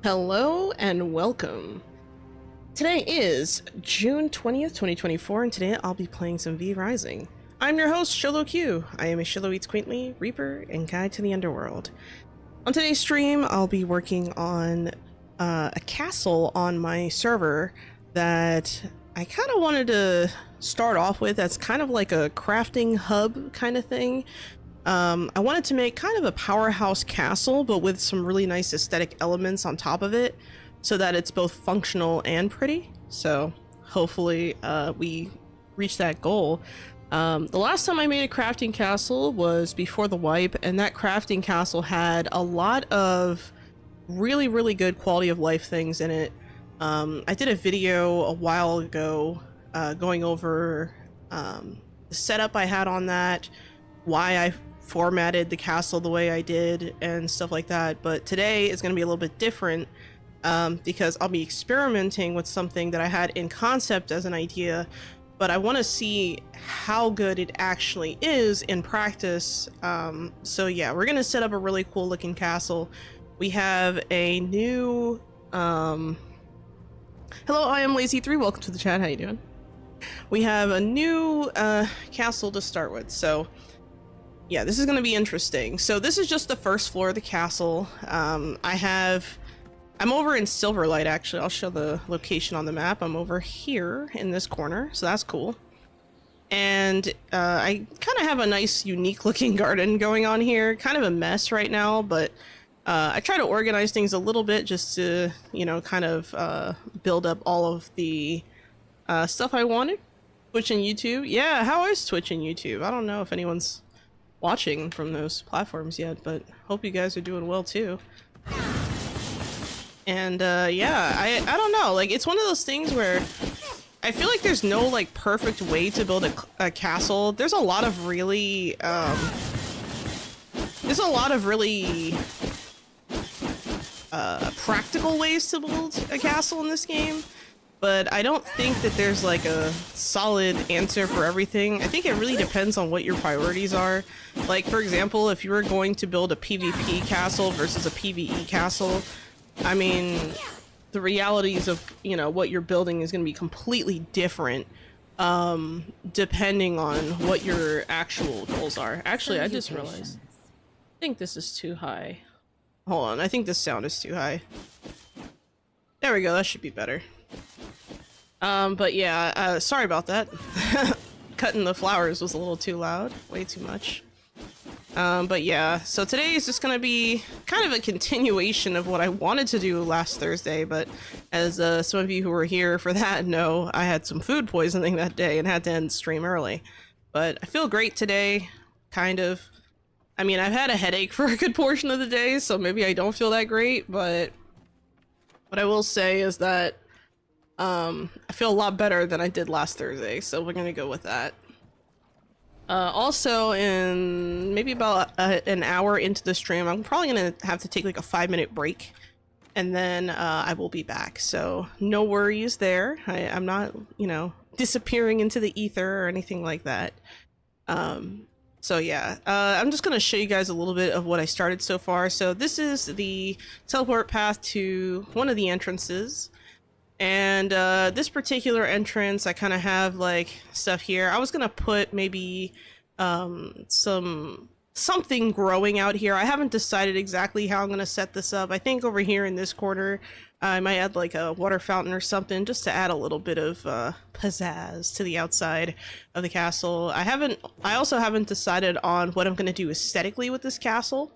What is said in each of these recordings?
Hello and welcome. Today is June 20th, 2024, and today I'll be playing some V Rising. I'm your host, Xolo Q. I am a Xolo Eats Quaintly, Reaper, and Guide to the Underworld. On today's stream, I'll be working on a castle on my server that I kind of wanted to start off with as kind of like a crafting hub kind of thing. I wanted to make kind of a powerhouse castle, but with some really nice aesthetic elements on top of it, so that it's both functional and pretty. So hopefully we reach that goal. The last time I made a crafting castle was before the wipe, and that crafting castle had a lot of really good quality of life things in it. I did a video a while ago going over the setup I had on that, why I formatted the castle the way I did and stuff like that. But today is going to be a little bit different because I'll be experimenting with something that I had in concept as an idea, but I want to see how good it actually is in practice. So yeah, we're going to set up a really cool looking castle. We have a new hello, I am Lazy3. Welcome to the chat. How you doing? We have a new castle to start with, so yeah, this is going to be interesting. So this is just the first floor of the castle. I'm over in Silverlight, actually. I'll show the location on the map. I'm over here in this corner, so that's cool. And I kind of have a nice, unique looking garden going on here. Kind of a mess right now, but I try to organize things a little bit just to, you know, kind of build up all of the stuff I wanted. Twitch and YouTube. Yeah, how is Twitch and YouTube? I don't know if anyone's watching from those platforms yet, but hope you guys are doing well too. And yeah, I don't know, like, it's one of those things where I feel like there's no like perfect way to build a castle. There's a lot of really practical ways to build a castle in this game, but I don't think that there's like a solid answer for everything. I think it really depends on what your priorities are. Like, for example, if you were going to build a PvP castle versus a PvE castle, I mean, the realities of, you know, what you're building is going to be completely different depending on what your actual goals are. Actually, I just realized, I think this is too high. Hold on, I think this sound is too high. There we go, that should be better. But yeah, sorry about that. Cutting the flowers was a little too loud, way too much. But yeah, so today is just gonna be kind of a continuation of what I wanted to do last Thursday, but as some of you who were here for that know, I had some food poisoning that day and had to end stream early. But I feel great today, kind of. I mean, I've had a headache for a good portion of the day, so maybe I don't feel that great, but what I will say is that I feel a lot better than I did last Thursday, so we're gonna go with that. Also, in maybe about an hour into the stream, I'm probably gonna have to take like a 5-minute break, and then I will be back. So no worries there. I'm not, you know, disappearing into the ether or anything like that. So yeah, I'm just gonna show you guys a little bit of what I started so far. So this is the teleport path to one of the entrances. And this particular entrance, I kind of have like stuff here. I was gonna put maybe something growing out here. I haven't decided exactly how I'm gonna set this up. I think over here in this corner, I might add like a water fountain or something just to add a little bit of pizzazz to the outside of the castle. I also haven't decided on what I'm gonna do aesthetically with this castle.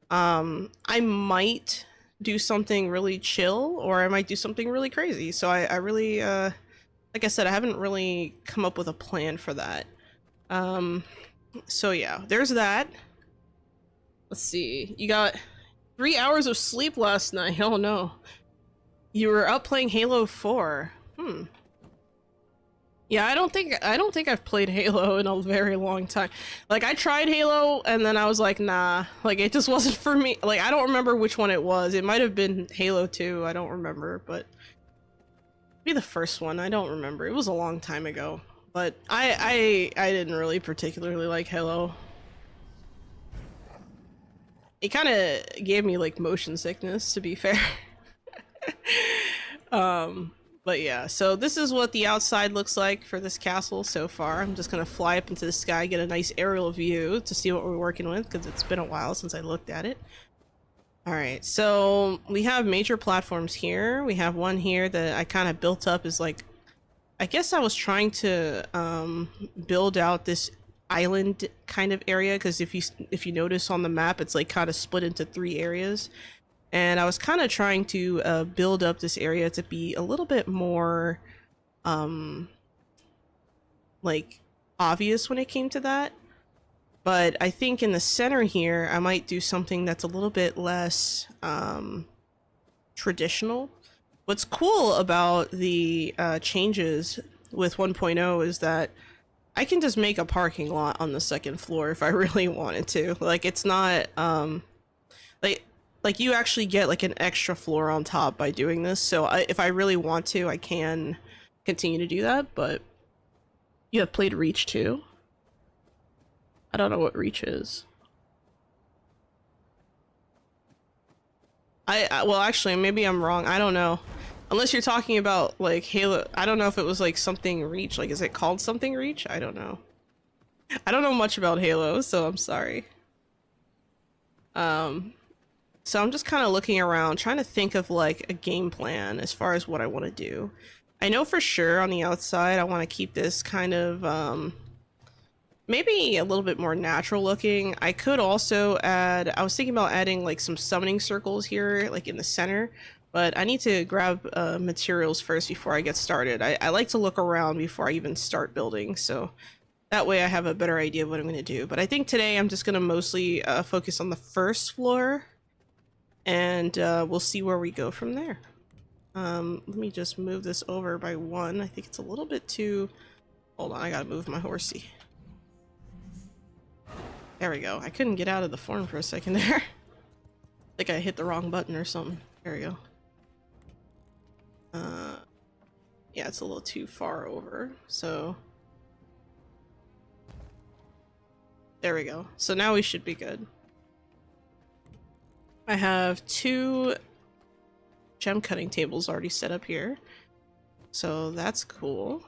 I might do something really chill, or I might do something really crazy. So I really, like I said, I haven't really come up with a plan for that. So yeah, there's that. Let's see, you got 3 hours of sleep last night. Oh no. You were up playing Halo 4. Yeah, I don't think I've played Halo in a very long time. Like, I tried Halo and then I was like, nah, like it just wasn't for me. Like, I don't remember which one it was. It might have been Halo 2, I don't remember, but maybe the first one, I don't remember. It was a long time ago. But I didn't really particularly like Halo. It kind of gave me like motion sickness, to be fair. But yeah, so this is what the outside looks like for this castle so far. I'm just gonna fly up into the sky, get a nice aerial view to see what we're working with, because it's been a while since I looked at it. Alright, so we have major platforms here. We have one here that I kind of built up as like, I guess I was trying to build out this island kind of area, because if you notice on the map, it's like kind of split into 3 areas. And I was kind of trying to build up this area to be a little bit more like obvious when it came to that. But I think in the center here, I might do something that's a little bit less traditional. What's cool about the changes with 1.0 is that I can just make a parking lot on the 2nd floor if I really wanted to. Like, it's not like you actually get like an extra floor on top by doing this. So if I really want to, I can continue to do that. But you have played Reach too. I don't know what Reach is. Well, actually, maybe I'm wrong. I don't know. Unless you're talking about like Halo. I don't know if it was like something Reach. Like, is it called something Reach? I don't know. I don't know much about Halo, so I'm sorry. So I'm just kind of looking around, trying to think of like a game plan as far as what I want to do. I know for sure on the outside I want to keep this kind of maybe a little bit more natural looking. I could also add, I was thinking about adding like some summoning circles here, like in the center, but I need to grab materials first before I get started. I like to look around before I even start building, so that way I have a better idea of what I'm going to do. But I think today I'm just going to mostly focus on the 1st floor, and we'll see where we go from there. Let me just move this over by 1. I think it's a little bit too... Hold on, I gotta move my horsey. There we go. I couldn't get out of the form for a second there. I think I hit the wrong button or something. There we go. Yeah, it's a little too far over, so... There we go. So now we should be good. I have 2 gem cutting tables already set up here, so that's cool.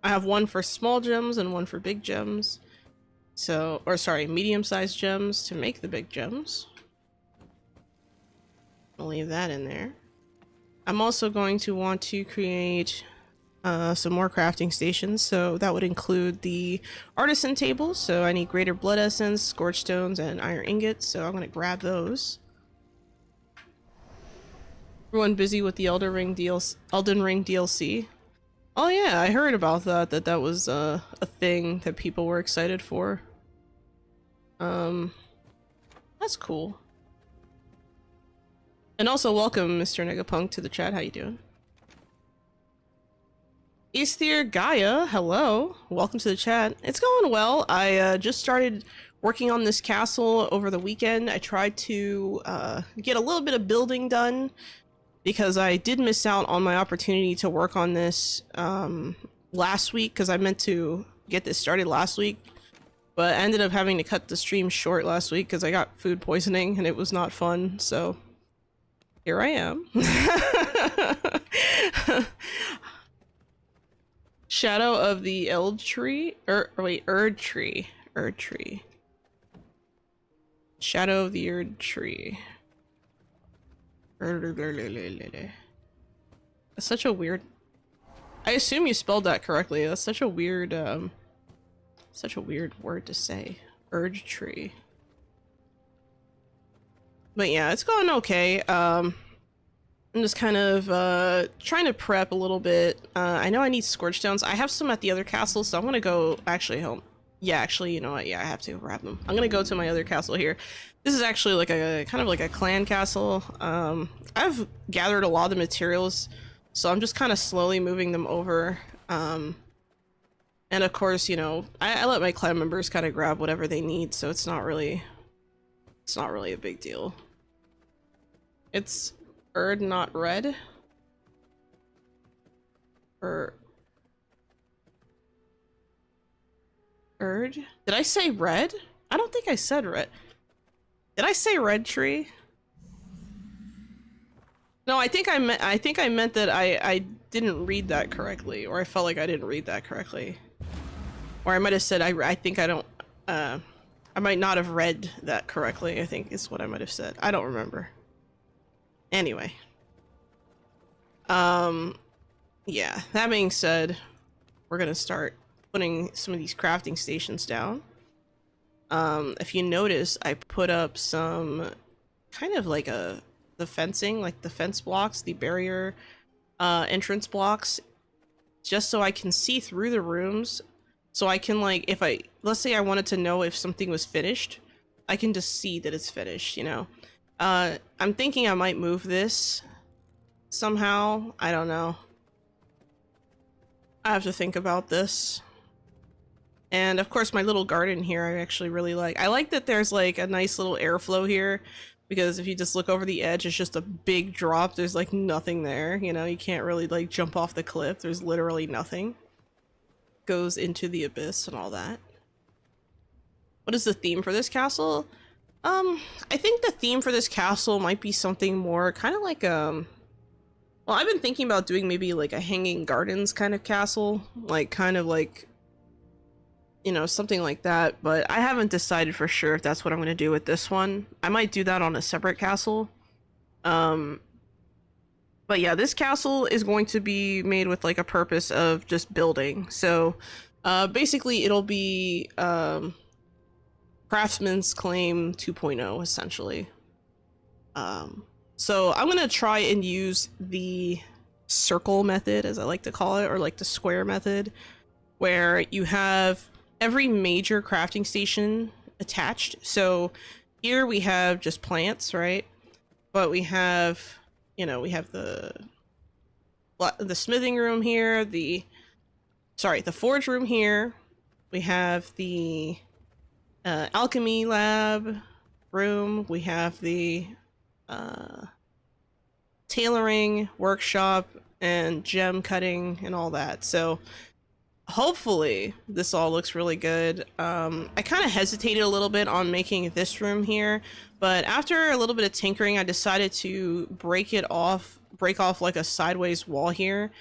I have one for small gems and one for big gems. So, or sorry, medium-sized gems to make the big gems. I'll leave that in there. I'm also going to want to create some more crafting stations, so that would include the artisan tables. So I need greater blood essence, scorch stones, and iron ingots, so I'm going to grab those. Everyone busy with the Elden Ring DLC. Oh yeah, I heard about that. That was a thing that people were excited for. That's cool. And also welcome, Mr. Negapunk, to the chat. How you doing? Aesthir Gaia, hello. Welcome to the chat. It's going well. I just started working on this castle over the weekend. I tried to get a little bit of building done, because I did miss out on my opportunity to work on this last week, because I meant to get this started last week, but I ended up having to cut the stream short last week because I got food poisoning and it was not fun, so here I am. Shadow of the Erd Tree? Erd Tree. Erd Tree. Shadow of the Erd Tree. That's such a weird... I assume you spelled that correctly. That's such a weird word to say. Erd Tree. But yeah, it's going okay. I'm just kind of trying to prep a little bit. I know I need scorch stones. I have some at the other castle, so I'm gonna go actually home. Yeah, actually, you know what? Yeah, I have to grab them. I'm gonna go to my other castle here. This is actually like a kind of like a clan castle. I've gathered a lot of the materials, so I'm just kind of slowly moving them over. And of course, you know, I let my clan members kind of grab whatever they need, so it's not really a big deal. It's Erd, not red. Or Erd? Did I say red? I don't think I said red. Did I say red tree? No, I think I meant that I didn't read that correctly, or I felt like I didn't read that correctly. Or I might have said I think I don't I might not have read that correctly, I think is what I might have said. I don't remember. Anyway. Yeah, that being said, we're gonna start putting some of these crafting stations down. If you notice, I put up some kind of like the fencing, like the fence blocks, the barrier entrance blocks, just so I can see through the rooms. So I can, like, if let's say I wanted to know if something was finished, I can just see that it's finished, you know? I'm thinking I might move this somehow. I don't know. I have to think about this. And of course my little garden here I actually really like. I like that there's like a nice little airflow here, because if you just look over the edge, it's just a big drop. There's like nothing there, you know? You can't really like jump off the cliff. There's literally nothing. Goes into the abyss and all that. What is the theme for this castle? I think the theme for this castle might be something more kind of like well, I've been thinking about doing maybe like a hanging gardens kind of castle, like kind of like, you know, something like that, but I haven't decided for sure if that's what I'm going to do with this one. I might do that on a separate castle. But yeah, this castle is going to be made with like a purpose of just building. So basically it'll be Craftsman's Claim 2.0 essentially. So I'm going to try and use the circle method, as I like to call it, or like the square method, where you have every major crafting station attached. So here we have just plants, right? But we have, you know, we have the smithing room here, the forge room here. We have the alchemy lab room. We have the tailoring workshop and gem cutting and all that. So hopefully this all looks really good. I kind of hesitated a little bit on making this room here, but after a little bit of tinkering, I decided to break off like a sideways wall here,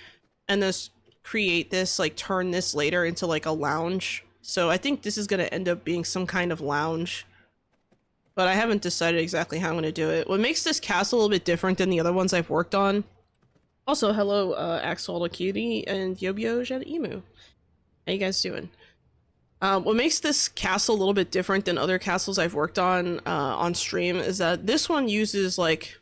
and just create this, like turn this later into like a lounge. So I think this is going to end up being some kind of lounge, but I haven't decided exactly how I'm going to do it. What makes this castle a little bit different than the other ones I've worked on. Also, hello, Xolo Cutie and Yobio Jet Emu. How you guys doing? What makes this castle a little bit different than other castles I've worked on stream is that this one uses, like,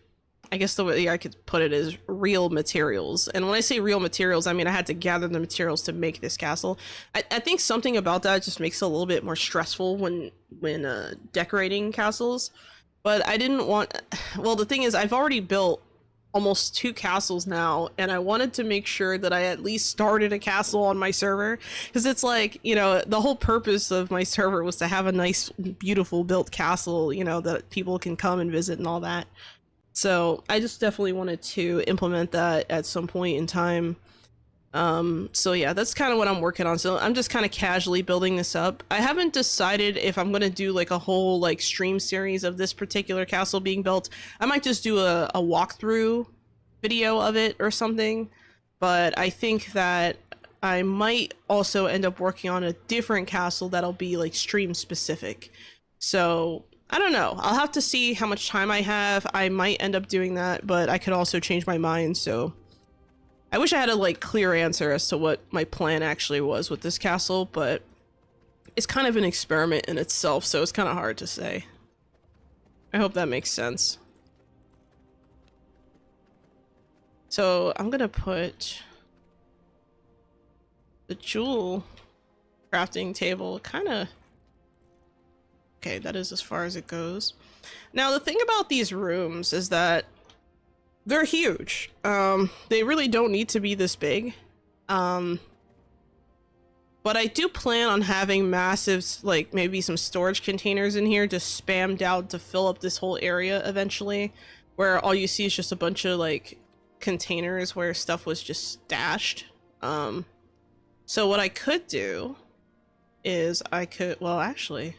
I guess the way I could put it is real materials. And when I say real materials, I mean I had to gather the materials to make this castle. I think something about that just makes it a little bit more stressful when decorating castles. But I didn't want... Well, the thing is, I've already built almost 2 castles now, and I wanted to make sure that I at least started a castle on my server, because it's like, you know, the whole purpose of my server was to have a nice, beautiful built castle, you know, that people can come and visit and all that. So I just definitely wanted to implement that at some point in time. So yeah, that's kind of what I'm working on. So I'm just kind of casually building this up. I haven't decided if I'm going to do like a whole like stream series of this particular castle being built. I might just do a walkthrough video of it or something, but I think that I might also end up working on a different castle that'll be like stream specific. So I don't know. I'll have to see how much time I have. I might end up doing that, but I could also change my mind, so I wish I had a like clear answer as to what my plan actually was with this castle, but it's kind of an experiment in itself, so it's kind of hard to say. I hope that makes sense. So I'm gonna put the jewel crafting table kind of... Okay, that is as far as it goes. Now, the thing about these rooms is that they're huge. They really don't need to be this big. But I do plan on having massive, like, maybe some storage containers in here just spammed out to fill up this whole area eventually, where all you see is just a bunch of, like, containers where stuff was just stashed. So what I could do is I could, well, actually,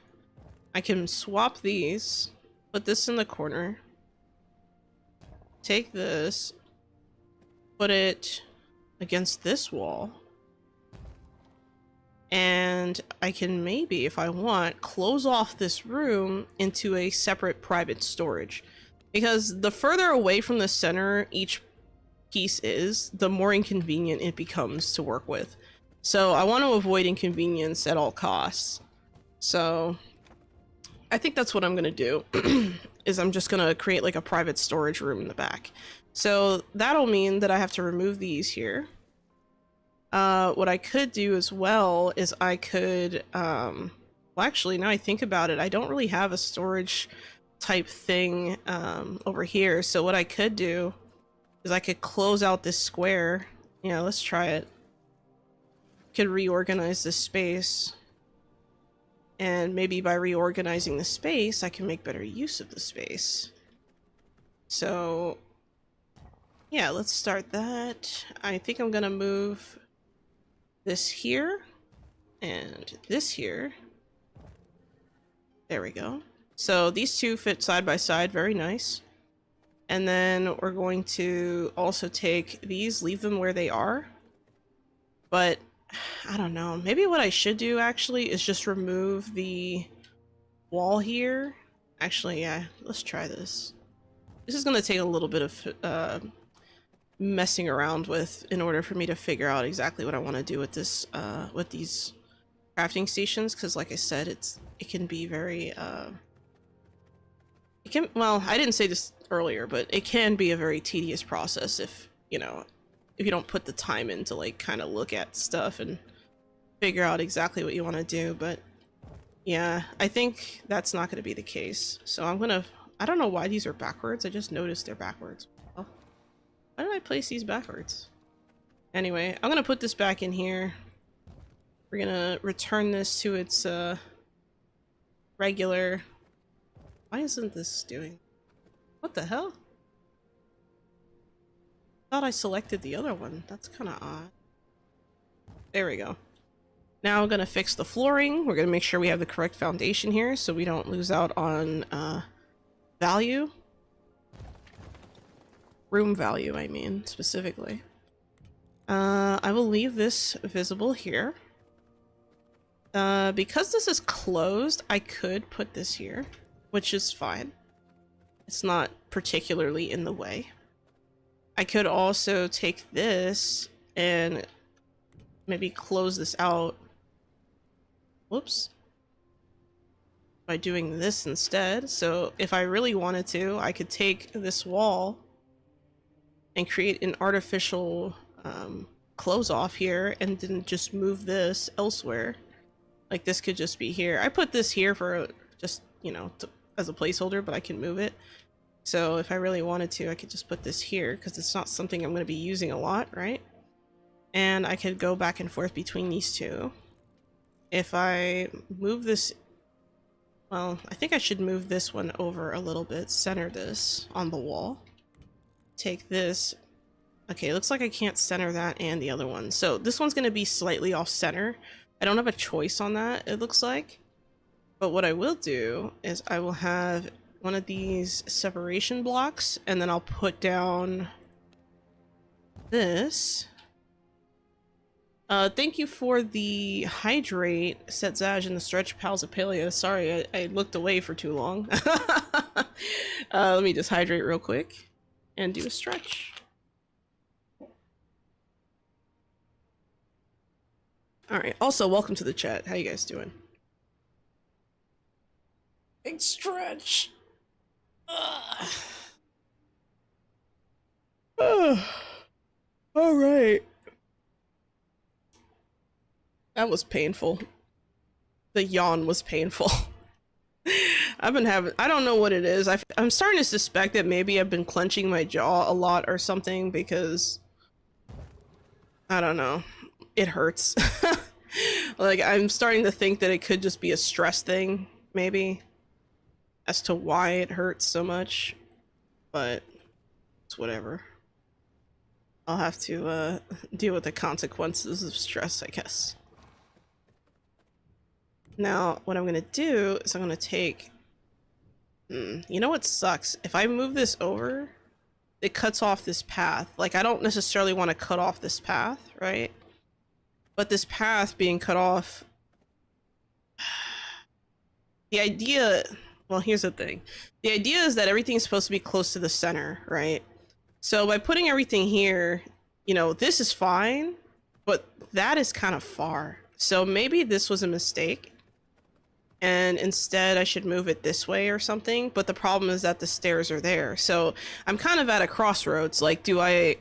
I can swap these, put this in the corner, take this, put it against this wall, and I can maybe, if I want, close off this room into a separate private storage. Because the further away from the center each piece is, the more inconvenient it becomes to work with. So I want to avoid inconvenience at all costs. So I think that's what I'm gonna do, is I'm just gonna create like a private storage room in the back. So that'll mean that I have to remove these here. What I could do as well is I could, well actually, now I think about it, I don't really have a storage type thing over here. So what I could do is I could close out this square. Yeah, let's try it. Could reorganize this space. And maybe by reorganizing the space, I can make better use of the space. So yeah, let's start that. I think I'm gonna move this here and this here. There we go. So these two fit side by side, very nice. And then we're going to also take these, leave them where they are. But I don't know, maybe what I should do actually is just remove the wall here. Actually, yeah, let's try this. This is going to take a little bit of messing around with in order for me to figure out exactly what I want to do with this, with these crafting stations, because like I said, it can be very, well, I didn't say this earlier, but it can be a very tedious process if, you know, if you don't put the time in to like kind of look at stuff and figure out exactly what you want to do. But yeah, I think that's not going to be the case. So I'm gonna, I don't know why these are backwards. I just noticed they're backwards. Oh, why did I place these backwards? Anyway, I'm gonna put this back in here. We're gonna return this to its regular. Why isn't this doing? What the hell? Thought I selected the other one. That's kind of odd. There we go. Now I'm gonna fix the flooring. We're gonna make sure we have the correct foundation here so we don't lose out on value. Room value, I mean, specifically. I will leave this visible here. Because this is closed, I could put this here, which is fine. It's not particularly in the way. I could also take this and maybe close this out. Whoops. By doing this instead. So if I really wanted to, I could take this wall and create an artificial close off here and then just move this elsewhere. Like this could just be here. I put this here for just, you know, as a placeholder, but I can move it. So if I really wanted to, I could just put this here because it's not something I'm going to be using a lot, right? And I could go back and forth between these two. If I move this, well, I think I should move this one over a little bit, center this on the wall. Take this. Okay, it looks like I can't center that and the other one. So this one's going to be slightly off center. I don't have a choice on that, it looks like. But what I will do is I will have one of these separation blocks, and then I'll put down this. Thank you for the hydrate, Setzaj, and the stretch pals of Paleo. Sorry, I looked away for too long. Let me just hydrate real quick and do a stretch. Alright, also welcome to the chat. How you guys doing? Big stretch. All right. That was painful. The yawn was painful. I've been having, I don't know what it is. I'm starting to suspect that maybe I've been clenching my jaw a lot or something because I don't know. It hurts. Like I'm starting to think that it could just be a stress thing, maybe, as to why it hurts so much, but it's whatever. I'll have to deal with the consequences of stress, I guess. Now, what I'm gonna do is I'm gonna take... you know what sucks? If I move this over, it cuts off this path. Like, I don't necessarily want to cut off this path, right? But this path being cut off, the idea, well, here's the thing. The idea is that everything's supposed to be close to the center, right? So by putting everything here, you know, this is fine, but that is kind of far. So maybe this was a mistake, and instead I should move it this way or something. But the problem is that the stairs are there. So I'm kind of at a crossroads. Like, do I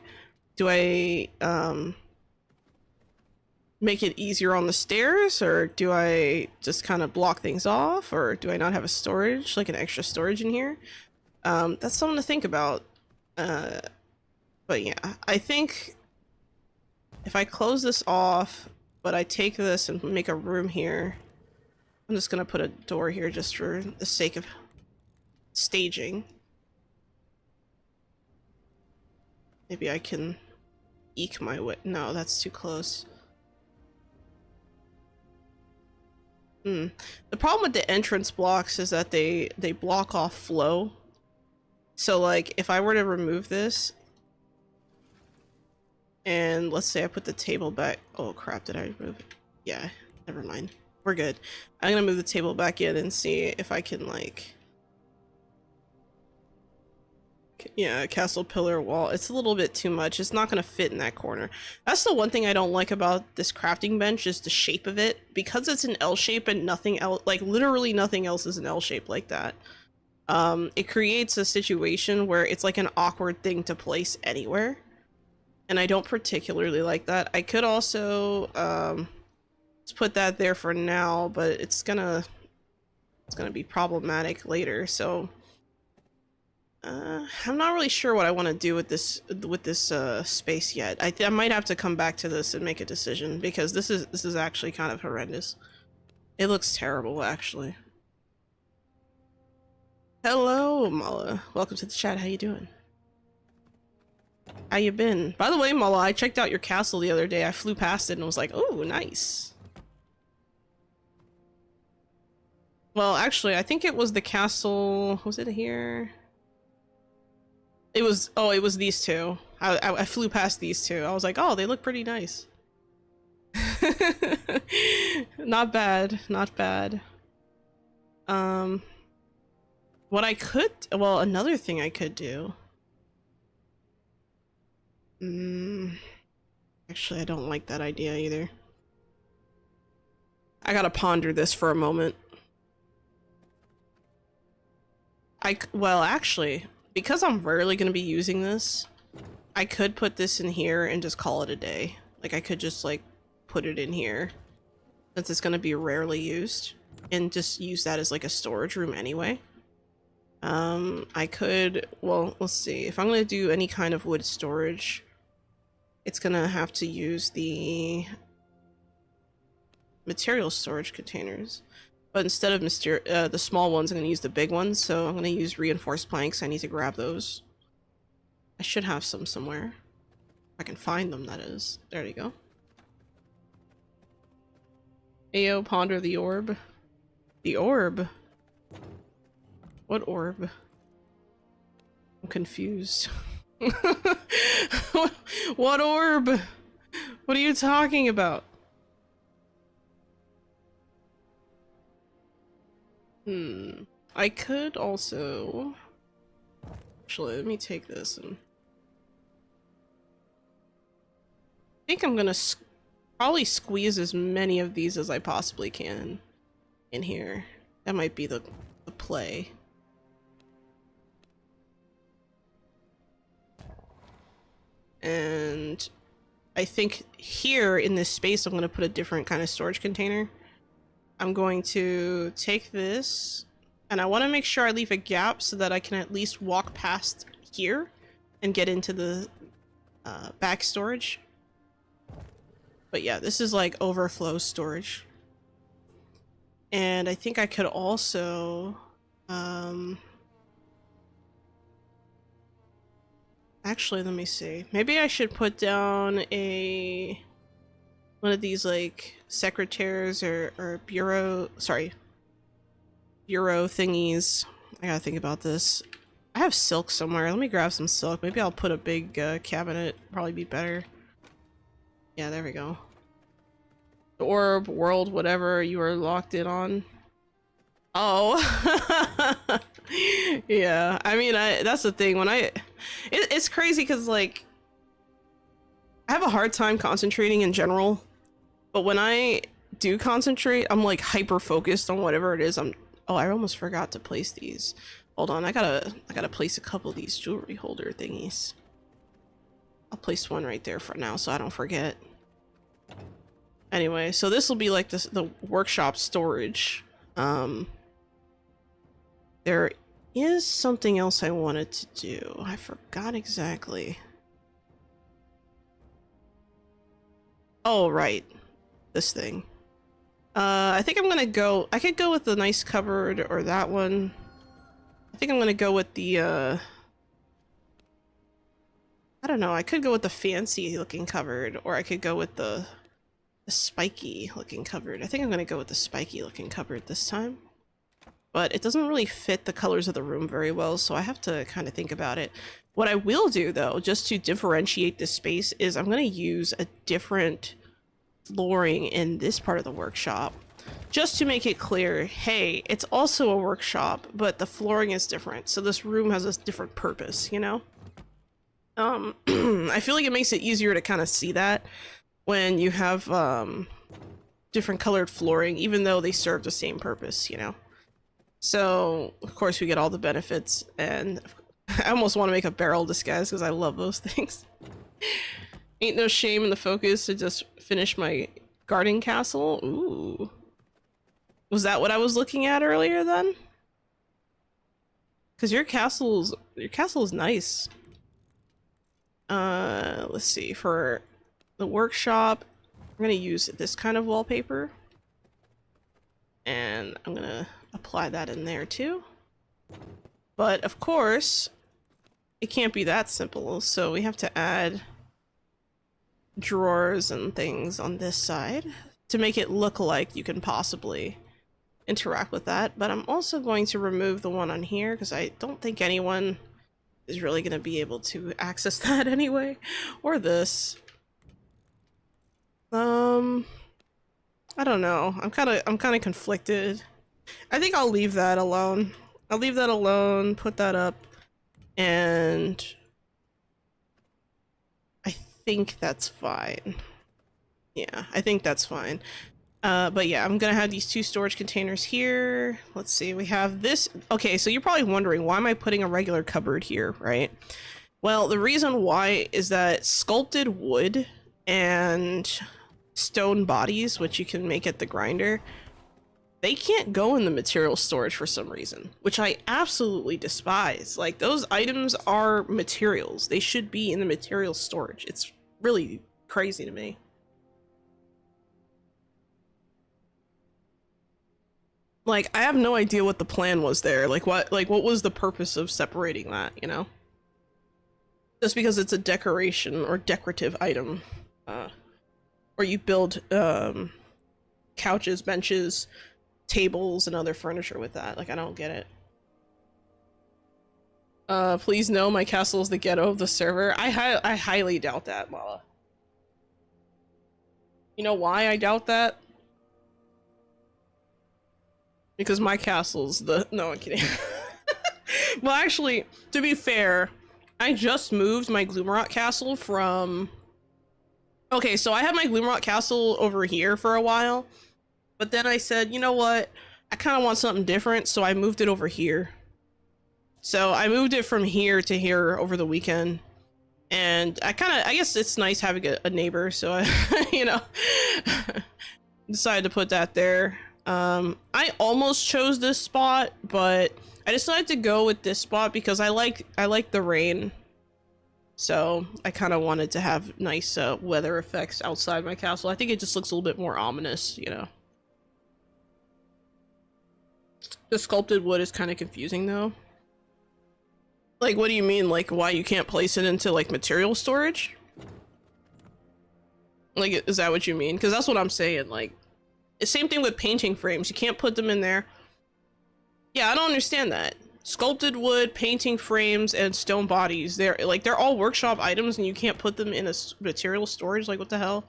make it easier on the stairs, or do I just kind of block things off, or do I not have a storage, like an extra storage in here? That's something to think about. But yeah, I think if I close this off, but I take this and make a room here, I'm just gonna put a door here just for the sake of staging. Maybe I can eke my way. No, that's too close. The problem with the entrance blocks is that they block off flow. So like, if I were to remove this, and let's say I put the table back. Oh crap, did I remove it? Yeah, never mind. We're good. I'm gonna move the table back in and see if I can, like, yeah, castle pillar wall. It's a little bit too much. It's not gonna fit in that corner. That's the one thing I don't like about this crafting bench, is the shape of it. Because it's an L shape and nothing else, like literally nothing else is an L shape like that. It creates a situation where it's like an awkward thing to place anywhere. And I don't particularly like that. I could also just put that there for now, but it's gonna be problematic later. So I'm not really sure what I want to do with this space yet. I might have to come back to this and make a decision, because this is actually kind of horrendous. It looks terrible, actually. Hello, Mala. Welcome to the chat. How you doing? How you been? By the way, Mala, I checked out your castle the other day. I flew past it and was like, oh, nice. Well, actually, I think it was the castle. Was it here? It was, oh, it was these two. I flew past these two. I was like, oh, they look pretty nice. Not bad, not bad. What I could, well, another thing I could do. Actually, I don't like that idea either. I gotta ponder this for a moment. Well, actually, because I'm rarely gonna be using this, I could put this in here and just call it a day. Like, I could just, like, put it in here, since it's gonna be rarely used, and just use that as, like, a storage room anyway. I could, well, let's see. If I'm gonna do any kind of wood storage, it's gonna have to use the material storage containers. But instead of the small ones, I'm gonna use the big ones. So I'm gonna use reinforced planks. I need to grab those. I should have some somewhere. If I can find them, that is. There you go. Ayo, ponder the orb. The orb? What orb? I'm confused. What orb? What are you talking about? I could also... Actually, let me take this and... I think I'm gonna probably squeeze as many of these as I possibly can in here. That might be the play. And I think here in this space, I'm going to put a different kind of storage container. I'm going to take this, and I want to make sure I leave a gap so that I can at least walk past here and get into the back storage. But yeah, this is like overflow storage. And I think I could also actually, let me see. Maybe I should put down one of these, like, secretaries or bureau thingies. I gotta think about this. I have silk somewhere. Let me grab some silk. Maybe I'll put a big cabinet. Probably be better. Yeah, there we go. The orb, world, whatever you are locked in on. Oh. Yeah, I mean, that's the thing. When it's crazy because, like, I have a hard time concentrating in general. But when I do concentrate, I'm, like, hyper-focused on whatever it is I'm... Oh, I almost forgot to place these. Hold on, I gotta place a couple of these jewelry holder thingies. I'll place one right there for now so I don't forget. Anyway, so this will be like the workshop storage. There is something else I wanted to do. I forgot exactly. Oh, right. This thing. I think I'm gonna go... I could go with the nice cupboard or that one. I think I'm gonna go with the, I don't know, I could go with the fancy looking cupboard, or I could go with the spiky looking cupboard. I think I'm gonna go with the spiky looking cupboard this time. But it doesn't really fit the colors of the room very well, so I have to kind of think about it. What I will do, though, just to differentiate this space, is I'm gonna use a different flooring in this part of the workshop. Just to make it clear, hey, it's also a workshop, but the flooring is different, so this room has a different purpose, you know? I feel like it makes it easier to kind of see that when you have, different colored flooring, even though they serve the same purpose, you know? So, of course, we get all the benefits, and I almost want to make a barrel disguise because I love those things. Ain't no shame in the focus to just finish my garden castle. Ooh. Was that what I was looking at earlier then? Because your castle is nice. Let's see, for the workshop, I'm gonna use this kind of wallpaper. And I'm gonna apply that in there too. But of course, it can't be that simple, so we have to add drawers and things on this side to make it look like you can possibly interact with that. But I'm also going to remove the one on here because I don't think anyone is really going to be able to access that anyway. Or this. I don't know. I'm kind of conflicted. I think I'll leave that alone. I'll leave that alone, put that up, and I think that's fine. Yeah, I think that's fine. But yeah, I'm gonna have these two storage containers here. Let's see, we have this. Okay, so you're probably wondering, why am I putting a regular cupboard here, right? Well, the reason why is that sculpted wood and stone bodies, which you can make at the grinder, they can't go in the material storage for some reason, which I absolutely despise. Like, those items are materials. They should be in the material storage. It's really crazy to me. Like, I have no idea what the plan was there. Like, what was the purpose of separating that, you know? Just because it's a decoration or decorative item. Or you build, couches, benches, tables, and other furniture with that. Like, I don't get it. Please know my castle is the ghetto of the server. I highly doubt that, Mala. You know why I doubt that? Because my castle's the... No, I'm kidding. Well, actually, to be fair, I just moved my Gloomrot castle from... Okay, so I had my Gloomrot castle over here for a while, but then I said, you know what? I kind of want something different, so I moved it over here. So I moved it from here to here over the weekend. And I guess it's nice having a neighbor, so I, you know, decided to put that there. I almost chose this spot, but I decided to go with this spot because I like the rain. So I kind of wanted to have nice weather effects outside my castle. I think it just looks a little bit more ominous, you know. The sculpted wood is kind of confusing though. Like, what do you mean? Like, why you can't place it into like material storage? Like, is that what you mean? Because that's what I'm saying. Like, the same thing with painting frames. You can't put them in there. Yeah, I don't understand that. sculpted wood, painting frames, and stone bodies. They're all workshop items, and you can't put them in a material storage. Like, what the hell?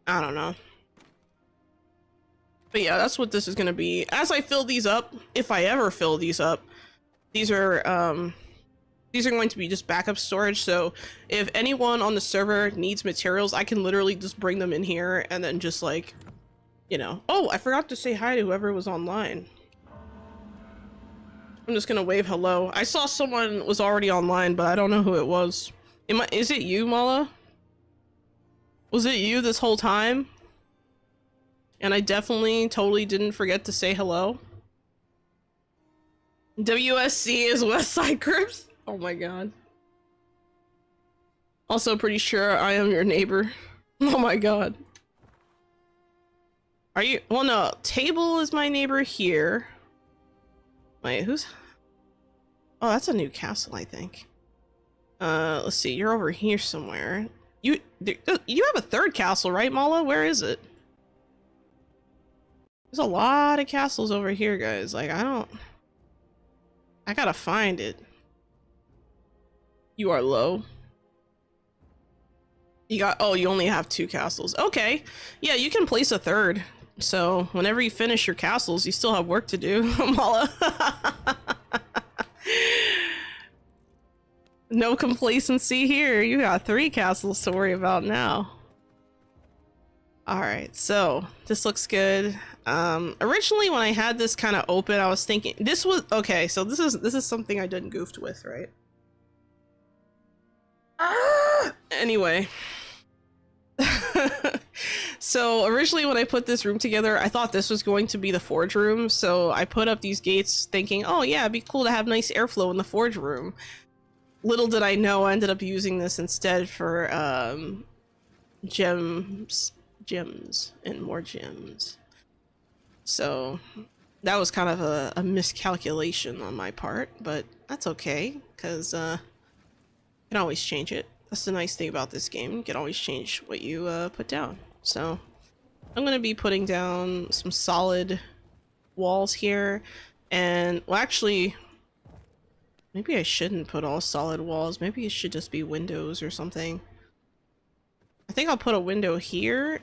I don't know. But yeah, that's what this is gonna be. As I fill these up, if I ever fill these up, these are going to be just backup storage. So if anyone on the server needs materials, I can literally just bring them in here and then just like, you know. Oh, I forgot to say hi to whoever was online. I'm just gonna wave hello. I saw someone was already online, but I don't know who it was. Is it you, Mala? Was it you this whole time? And I definitely totally didn't forget to say hello. WSC is West Side Crips. Oh my god. Also pretty sure I am your neighbor. Oh my god. Are you? Well, no. Table is my neighbor here. Wait, who's? Oh, that's a new castle, I think. Let's see. You're over here somewhere. You have a third castle, right, Mala? Where is it? There's a lot of castles over here, guys. Like, I gotta find it. You are low. Oh, you only have 2 castles. Okay. Yeah, you can place a third. So, whenever you finish your castles, you still have work to do, Mala. No complacency here. You got 3 castles to worry about now. Alright, so this looks good. Originally when I had this kind of open, I was thinking this was okay, so this is something I didn't goofed with, right? Anyway. So originally when I put this room together, I thought this was going to be the forge room, so I put up these gates thinking, oh yeah, it'd be cool to have nice airflow in the forge room. Little did I know, I ended up using this instead for gems and more gems. So that was kind of a miscalculation on my part, but that's okay, because you can always change it. That's the nice thing about this game. You can always change what you put down. So I'm going to be putting down some solid walls here. And, well, actually, maybe I shouldn't put all solid walls. Maybe it should just be windows or something. I think I'll put a window here.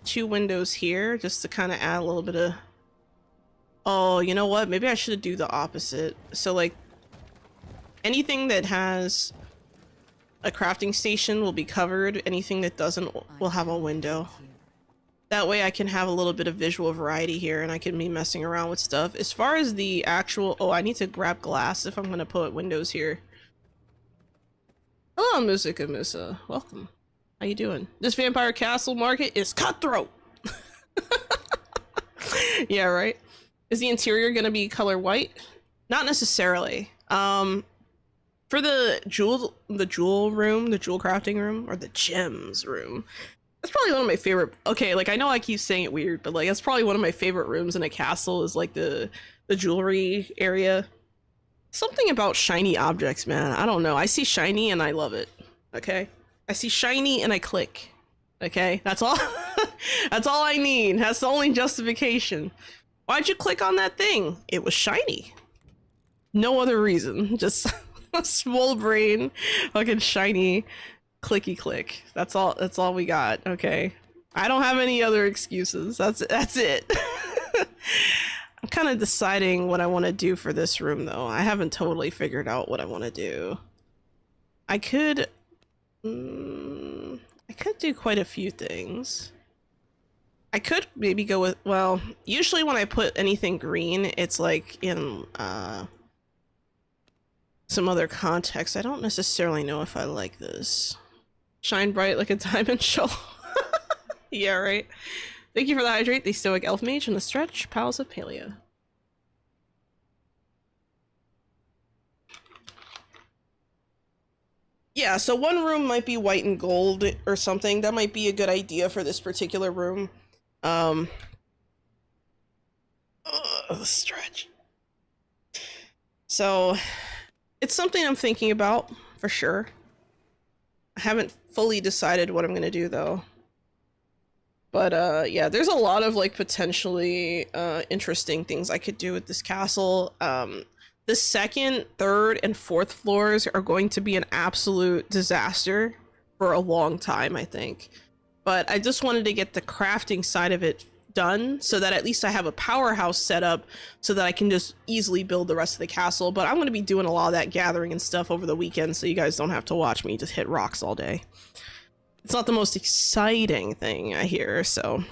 2 windows here, just to kind of add a little bit of... Oh, you know what? Maybe I should do the opposite. So, like, anything that has a crafting station will be covered. Anything that doesn't will have a window. That way I can have a little bit of visual variety here and I can be messing around with stuff. As far as the actual... Oh, I need to grab glass if I'm going to put windows here. Hello, Musica Musa. Welcome. How you doing? This vampire castle market is cutthroat. Yeah, right? Is the interior going to be color white? Not necessarily. For the jewel room, the jewel crafting room, or the gems room, that's probably one of my favorite. Okay, like I know I keep saying it weird, but like that's probably one of my favorite rooms in a castle is like the jewelry area. Something about shiny objects, man. I don't know. I see shiny and I love it. Okay, I see shiny and I click. Okay, that's all. That's all I need. That's the only justification. Why'd you click on that thing? It was shiny. No other reason. Just a small brain, fucking shiny, clicky click. That's all we got. Okay, I don't have any other excuses. That's it. I'm kind of deciding what I want to do for this room though. I haven't totally figured out what I want to do. I could do quite a few things. I could maybe go with, well, usually when I put anything green, it's like in some other context. I don't necessarily know if I like this. Shine bright like a diamond show. Yeah, right. Thank you for the hydrate, the stoic elf mage, and the stretch pals of Palea. Yeah, so one room might be white and gold or something. That might be a good idea for this particular room. Stretch. So it's something I'm thinking about for sure. I haven't fully decided what I'm gonna do though. But yeah, there's a lot of like potentially interesting things I could do with this castle. The second, third, and fourth floors are going to be an absolute disaster for a long time, I think. But I just wanted to get the crafting side of it done so that at least I have a powerhouse set up so that I can just easily build the rest of the castle. But I'm going to be doing a lot of that gathering and stuff over the weekend, so you guys don't have to watch me just hit rocks all day. It's not the most exciting thing I hear, so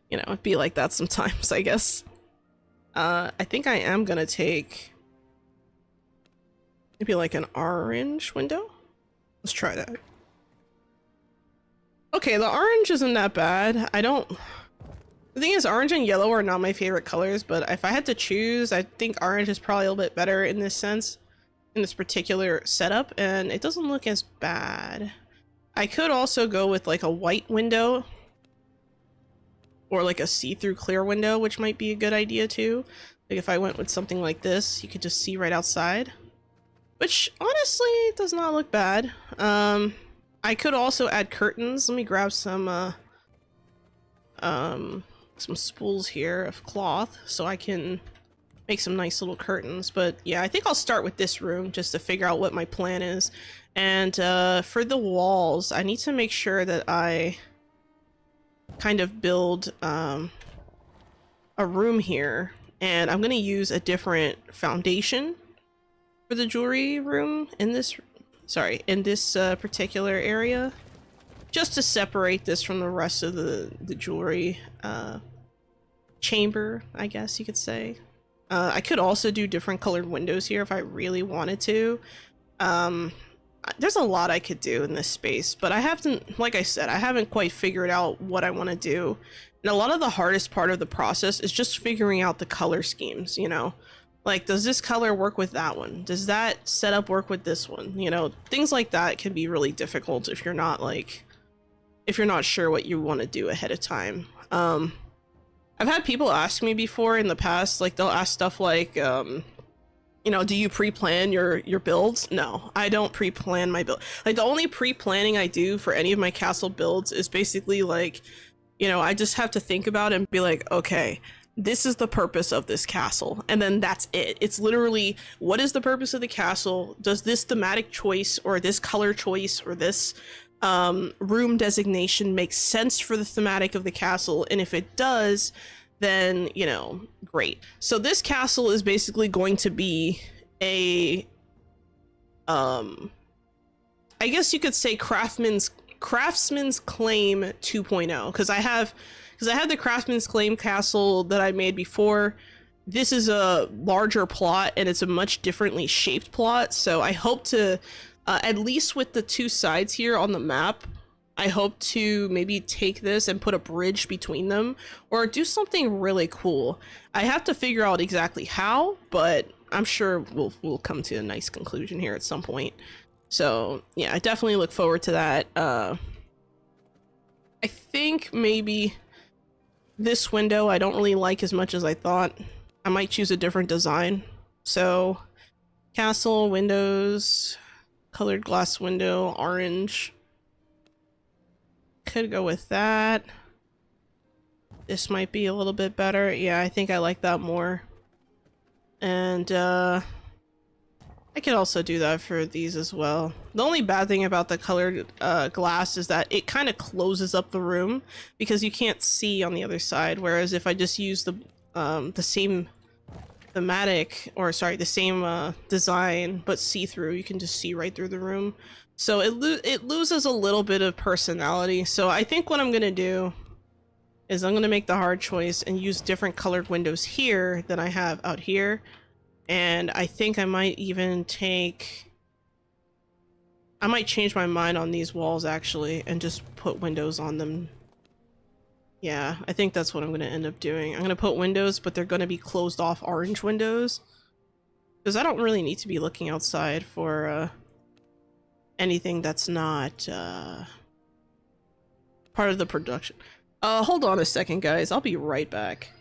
you know, it'd be like that sometimes, I guess. I think I am gonna take maybe like an orange window. Let's try that. Okay, the orange isn't that bad. The thing is, orange and yellow are not my favorite colors, but if I had to choose, I think orange is probably a little bit better in this sense, in this particular setup, and it doesn't look as bad. I could also go with like a white window or like a see-through clear window, which might be a good idea too. Like if I went with something like this, you could just see right outside, which honestly does not look bad. I could also add curtains. Let me grab some spools here of cloth so I can make some nice little curtains. But yeah, I think I'll start with this room just to figure out what my plan is. And for the walls, I need to make sure that I kind of build a room here, and I'm going to use a different foundation for the jewelry room in this particular area, just to separate this from the rest of the jewelry chamber, I guess you could say. I could also do different colored windows here if I really wanted to. There's a lot I could do in this space, but I haven't, like I said, I haven't quite figured out what I want to do. And a lot of the hardest part of the process is just figuring out the color schemes, you know? Like, does this color work with that one? Does that setup work with this one? You know, things like that can be really difficult if you're not sure what you want to do ahead of time. I've had people ask me before in the past, like they'll ask stuff like, you know, do you pre-plan your builds? No, I don't pre-plan my build. Like, the only pre-planning I do for any of my castle builds is basically like, you know, I just have to think about it and be like, okay, this is the purpose of this castle, and then that's it. It's literally, what is the purpose of the castle? Does this thematic choice or this color choice or this room designation make sense for the thematic of the castle? And if it does, then, you know, great. So this castle is basically going to be a I guess you could say craftsman's claim 2.0, because I have the craftsman's claim castle that I made before. This is a larger plot and it's a much differently shaped plot, so I hope to at least with the two sides here on the map, I hope to maybe take this and put a bridge between them or do something really cool. I have to figure out exactly how, but I'm sure we'll come to a nice conclusion here at some point. So yeah, I definitely look forward to that. I think maybe this window I don't really like as much as I thought. I might choose a different design. So castle, windows, colored glass window, orange. Could go with that. This might be a little bit better. Yeah, I think I like that more. And I could also do that for these as well. The only bad thing about the colored glass is that it kind of closes up the room because you can't see on the other side, whereas if I just use the same thematic, or sorry, the same design but see-through, you can just see right through the room. So it loses a little bit of personality. So I think what I'm gonna do is I'm gonna make the hard choice and use different colored windows here than I have out here. And I think I might even I might change my mind on these walls actually and just put windows on them. Yeah, I think that's what I'm gonna end up doing. I'm gonna put windows, but they're gonna be closed off orange windows, because I don't really need to be looking outside for anything that's not part of the production. Hold on a second, guys. I'll be right back.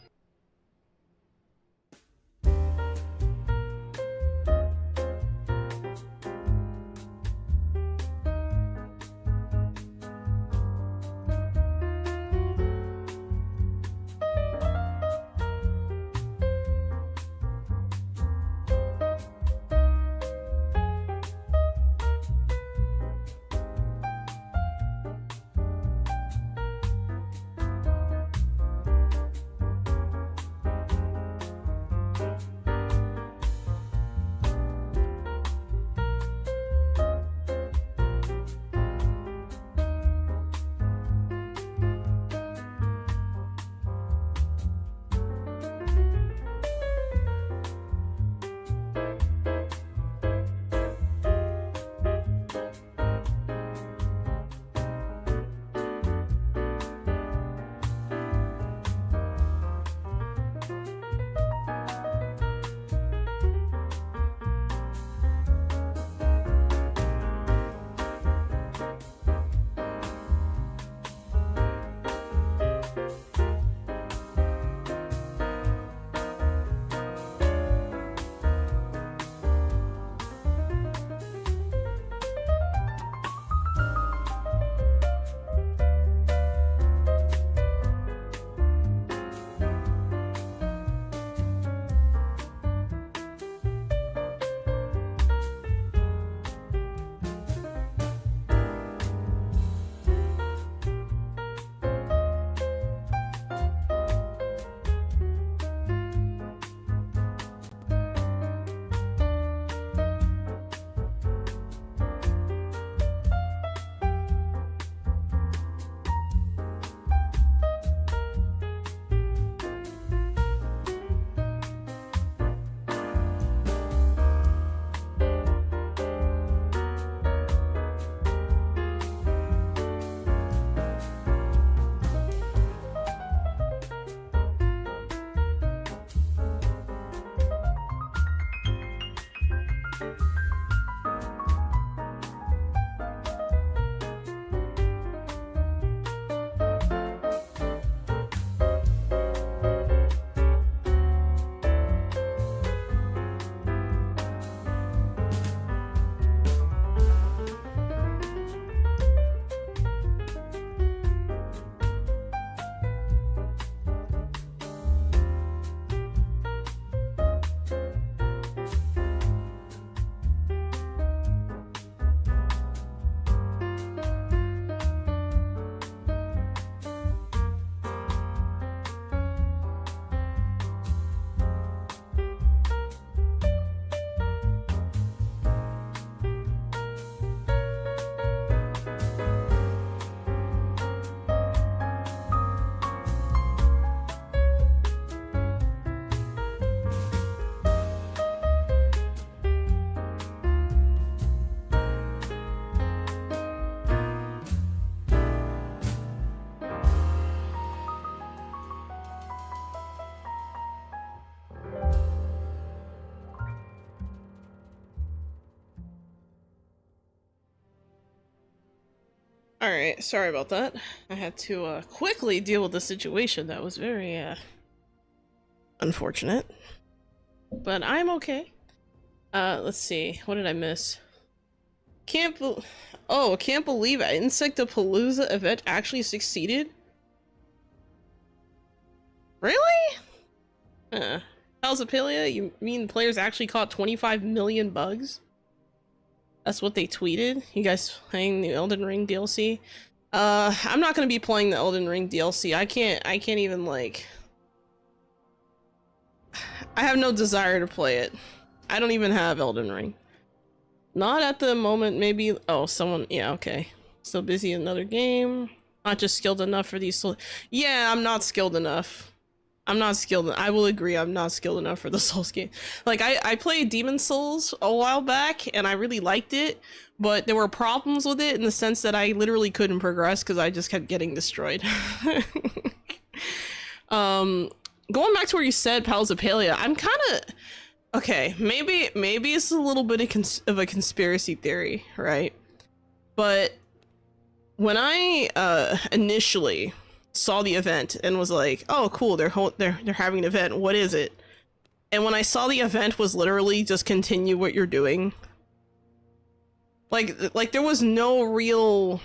Alright, sorry about that. I had to quickly deal with the situation that was very unfortunate. But I'm okay. Let's see. What did I miss? Can't believe Insectapalooza event actually succeeded? Really? Palzapelia, you mean players actually caught 25 million bugs? That's what they tweeted? You guys playing the Elden Ring DLC? I'm not gonna be playing the Elden Ring DLC. I can't even, like... I have no desire to play it. I don't even have Elden Ring. Not at the moment, maybe... Oh, someone... Yeah, okay. Still busy in another game. Not just skilled enough for these... Yeah, I'm not skilled enough. I will agree, I'm not skilled enough for the Souls game. Like, I played Demon Souls a while back, and I really liked it, but there were problems with it in the sense that I literally couldn't progress because I just kept getting destroyed. Going back to where you said Palzapelia, I'm kind of... Okay, maybe it's a little bit of a conspiracy theory, right? But when I initially saw the event and was like, oh cool, they're having an event, what is it? And when I saw the event was literally just continue what you're doing, like there was no real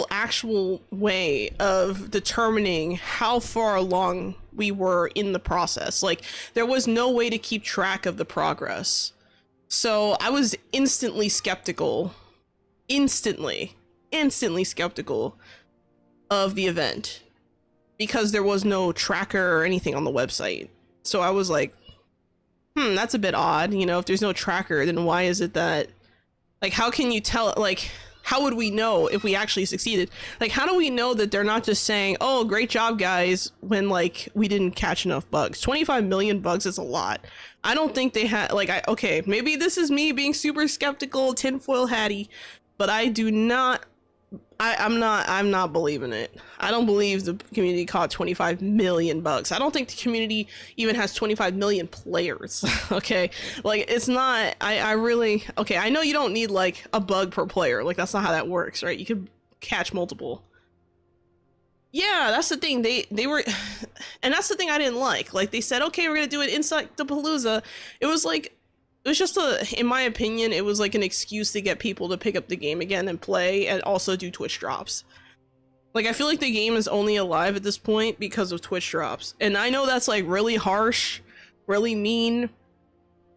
actual way of determining how far along we were in the process. Like, there was no way to keep track of the progress. So I was instantly skeptical skeptical of the event because there was no tracker or anything on the website. So I was like, that's a bit odd. You know, if there's no tracker, then why is it that, like, how can you tell, like, how would we know if we actually succeeded? Like, how do we know that they're not just saying, oh, great job, guys, when, like, we didn't catch enough bugs? 25 million bugs is a lot. I don't think they had, like, okay, maybe this is me being super skeptical, tinfoil hatty, but I do not, I'm not believing it. I don't believe the community caught 25 million bugs. I don't think the community even has 25 million players. Okay, like, it's not, I really, okay, I know you don't need like a bug per player, like that's not how that works, right? You could catch multiple. Yeah, that's the thing, they were, and that's the thing I didn't like they said, okay, we're gonna do it Insectapalooza. It was like, it was just in my opinion, it was like an excuse to get people to pick up the game again and play and also do Twitch drops. Like, I feel like the game is only alive at this point because of Twitch drops. And I know that's like really harsh, really mean,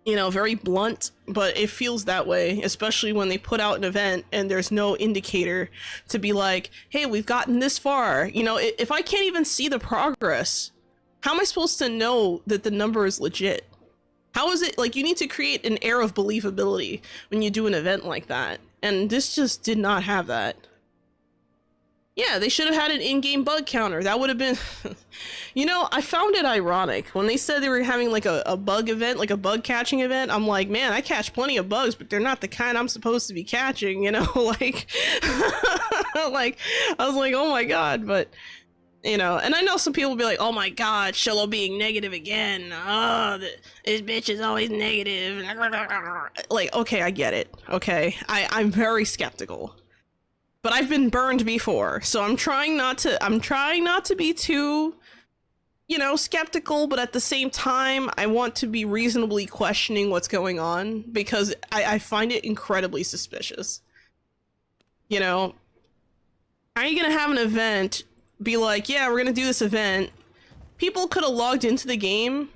you know, very blunt, but it feels that way, especially when they put out an event and there's no indicator to be like, hey, we've gotten this far. You know, if I can't even see the progress, how am I supposed to know that the number is legit? How is it, like, you need to create an air of believability when you do an event like that, and this just did not have that. Yeah, they should have had an in-game bug counter. That would have been... You know, I found it ironic. When they said they were having, like, a bug event, like a bug catching event, I'm like, man, I catch plenty of bugs, but they're not the kind I'm supposed to be catching, you know? Like, like, I was like, oh my god, but... You know, and I know some people will be like, oh my god, Xolo being negative again. Oh, this bitch is always negative. Like, okay, I get it. Okay, I'm very skeptical. But I've been burned before, so I'm trying not to be too, you know, skeptical, but at the same time, I want to be reasonably questioning what's going on, because I find it incredibly suspicious. You know, how are you gonna have an event be like, yeah, we're gonna do this event? People could have logged into the game,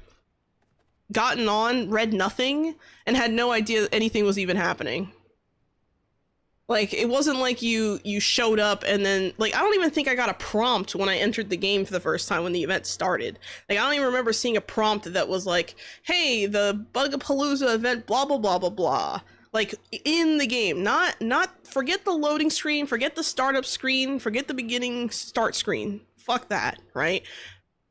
gotten on, read nothing, and had no idea anything was even happening. Like, it wasn't like you showed up and then, like, I don't even think I got a prompt when I entered the game for the first time when the event started. Like, I don't even remember seeing a prompt that was like, hey, the Bugapalooza event, blah, blah, blah, blah, blah. Like, in the game, not forget the loading screen, forget the startup screen, forget the beginning start screen. Fuck that, right?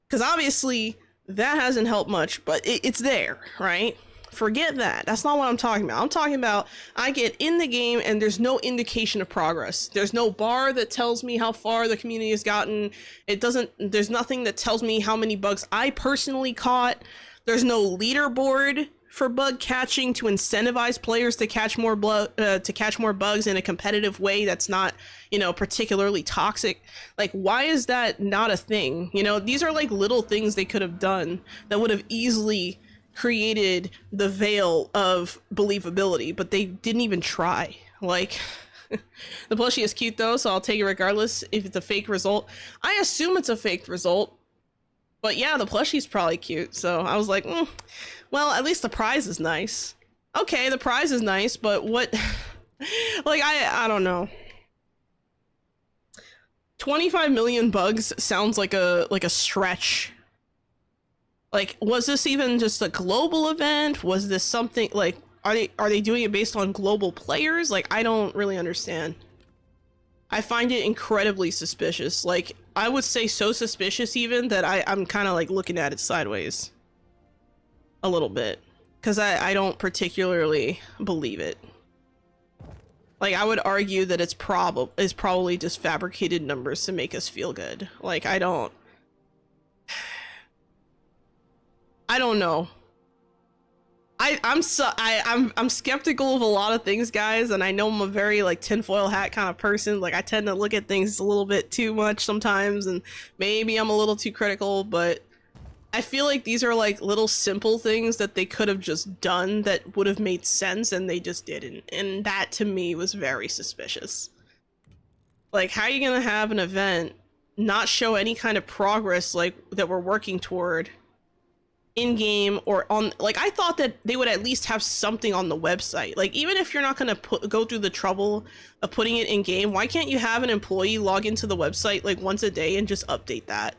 Because obviously that hasn't helped much, but it's there, right? Forget that. That's not what I'm talking about. I'm talking about I get in the game and there's no indication of progress. There's no bar that tells me how far the community has gotten. There's nothing that tells me how many bugs I personally caught. There's no leaderboard for bug catching to incentivize players to catch more bugs in a competitive way that's not, you know, particularly toxic. Like, why is that not a thing? You know, these are like little things they could have done that would have easily created the veil of believability, but they didn't even try. Like, the plushie is cute though, so I'll take it regardless if it's a fake result. I assume it's a fake result, but yeah, the plushie's probably cute, so I was like, well, at least the prize is nice. Okay, the prize is nice, but what? Like, I don't know. 25 million bugs sounds like a stretch. Like, was this even just a global event? Was this something like, are they doing it based on global players? Like, I don't really understand. I find it incredibly suspicious. Like, I would say so suspicious even that I'm kind of like looking at it sideways a little bit, because I don't particularly believe it. Like, I would argue that it's probably just fabricated numbers to make us feel good. Like, I don't know. I'm skeptical of a lot of things, guys, and I know I'm a very like tinfoil hat kind of person. Like, I tend to look at things a little bit too much sometimes, and maybe I'm a little too critical, but I feel like these are like little simple things that they could have just done that would have made sense, and they just didn't, and that to me was very suspicious. Like, how are you gonna have an event not show any kind of progress like that we're working toward in-game or on, like, I thought that they would at least have something on the website. Like, even if you're not going to go through the trouble of putting it in-game, why can't you have an employee log into the website like once a day and just update that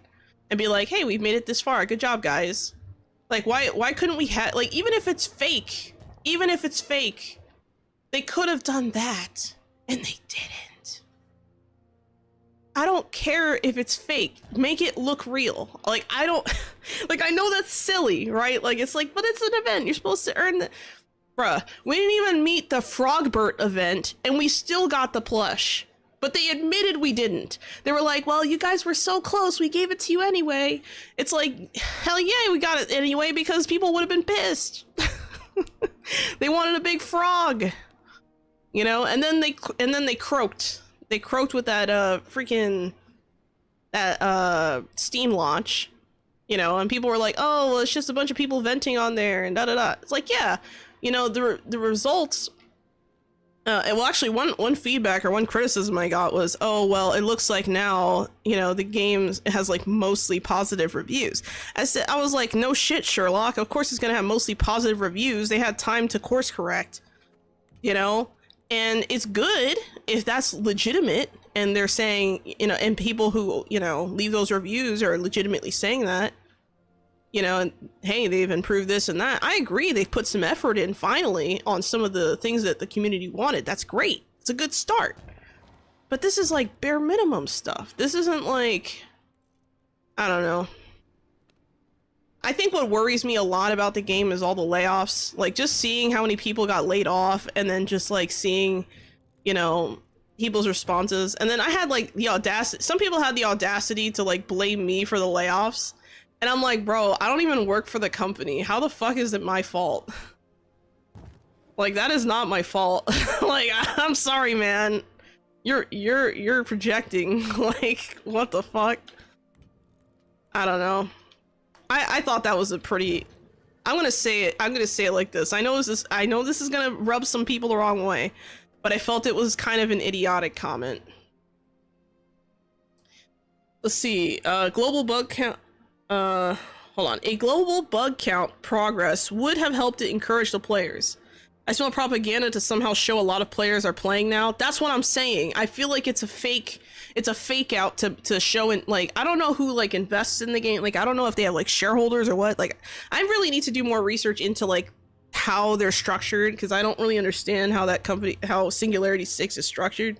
and be like, hey, we've made it this far, good job, guys. Like, why couldn't we have, like, even if it's fake, they could have done that, and they didn't. I don't care if it's fake. Make it look real. Like, I don't... Like, I know that's silly, right? Like, it's like, but it's an event. You're supposed to earn the... Bruh, we didn't even meet the Frogbert event, and we still got the plush. But they admitted we didn't. They were like, well, you guys were so close, we gave it to you anyway. It's like, hell yeah, we got it anyway, because people would have been pissed. They wanted a big frog. You know? And then they croaked. They croaked with that freaking Steam launch, you know, and people were like, oh, well, it's just a bunch of people venting on there and da-da-da. It's like, yeah, you know, the results, well, actually one feedback or one criticism I got was, oh, well, it looks like now, you know, the game has like mostly positive reviews. I was like, no shit, Sherlock, of course it's gonna have mostly positive reviews. They had time to course correct, you know? And it's good if that's legitimate, and they're saying, you know, and people who, you know, leave those reviews are legitimately saying that, you know, and hey, they've improved this and that. I agree, they've put some effort in finally on some of the things that the community wanted. That's great. It's a good start. But this is like bare minimum stuff. This isn't like, I don't know. I think what worries me a lot about the game is all the layoffs. Like, just seeing how many people got laid off, and then just like seeing, you know, people's responses. And then I had like the audacity, some people had the audacity to like blame me for the layoffs. And I'm like, bro, I don't even work for the company. How the fuck is it my fault? Like, that is not my fault. Like, I'm sorry, man. You're projecting. Like, what the fuck? I don't know. I thought that was a pretty, I'm gonna say it like this. I know this is gonna rub some people the wrong way, but I felt it was kind of an idiotic comment. Let's see, global bug count, hold on. A global bug count progress would have helped to encourage the players. I smell propaganda to somehow show a lot of players are playing now. That's what I'm saying. I feel like it's a fake out to show it. Like, I don't know who like invests in the game. Like, I don't know if they have like shareholders or what. Like, I really need to do more research into like how they're structured, because I don't really understand how that company, how Singularity 6 is structured.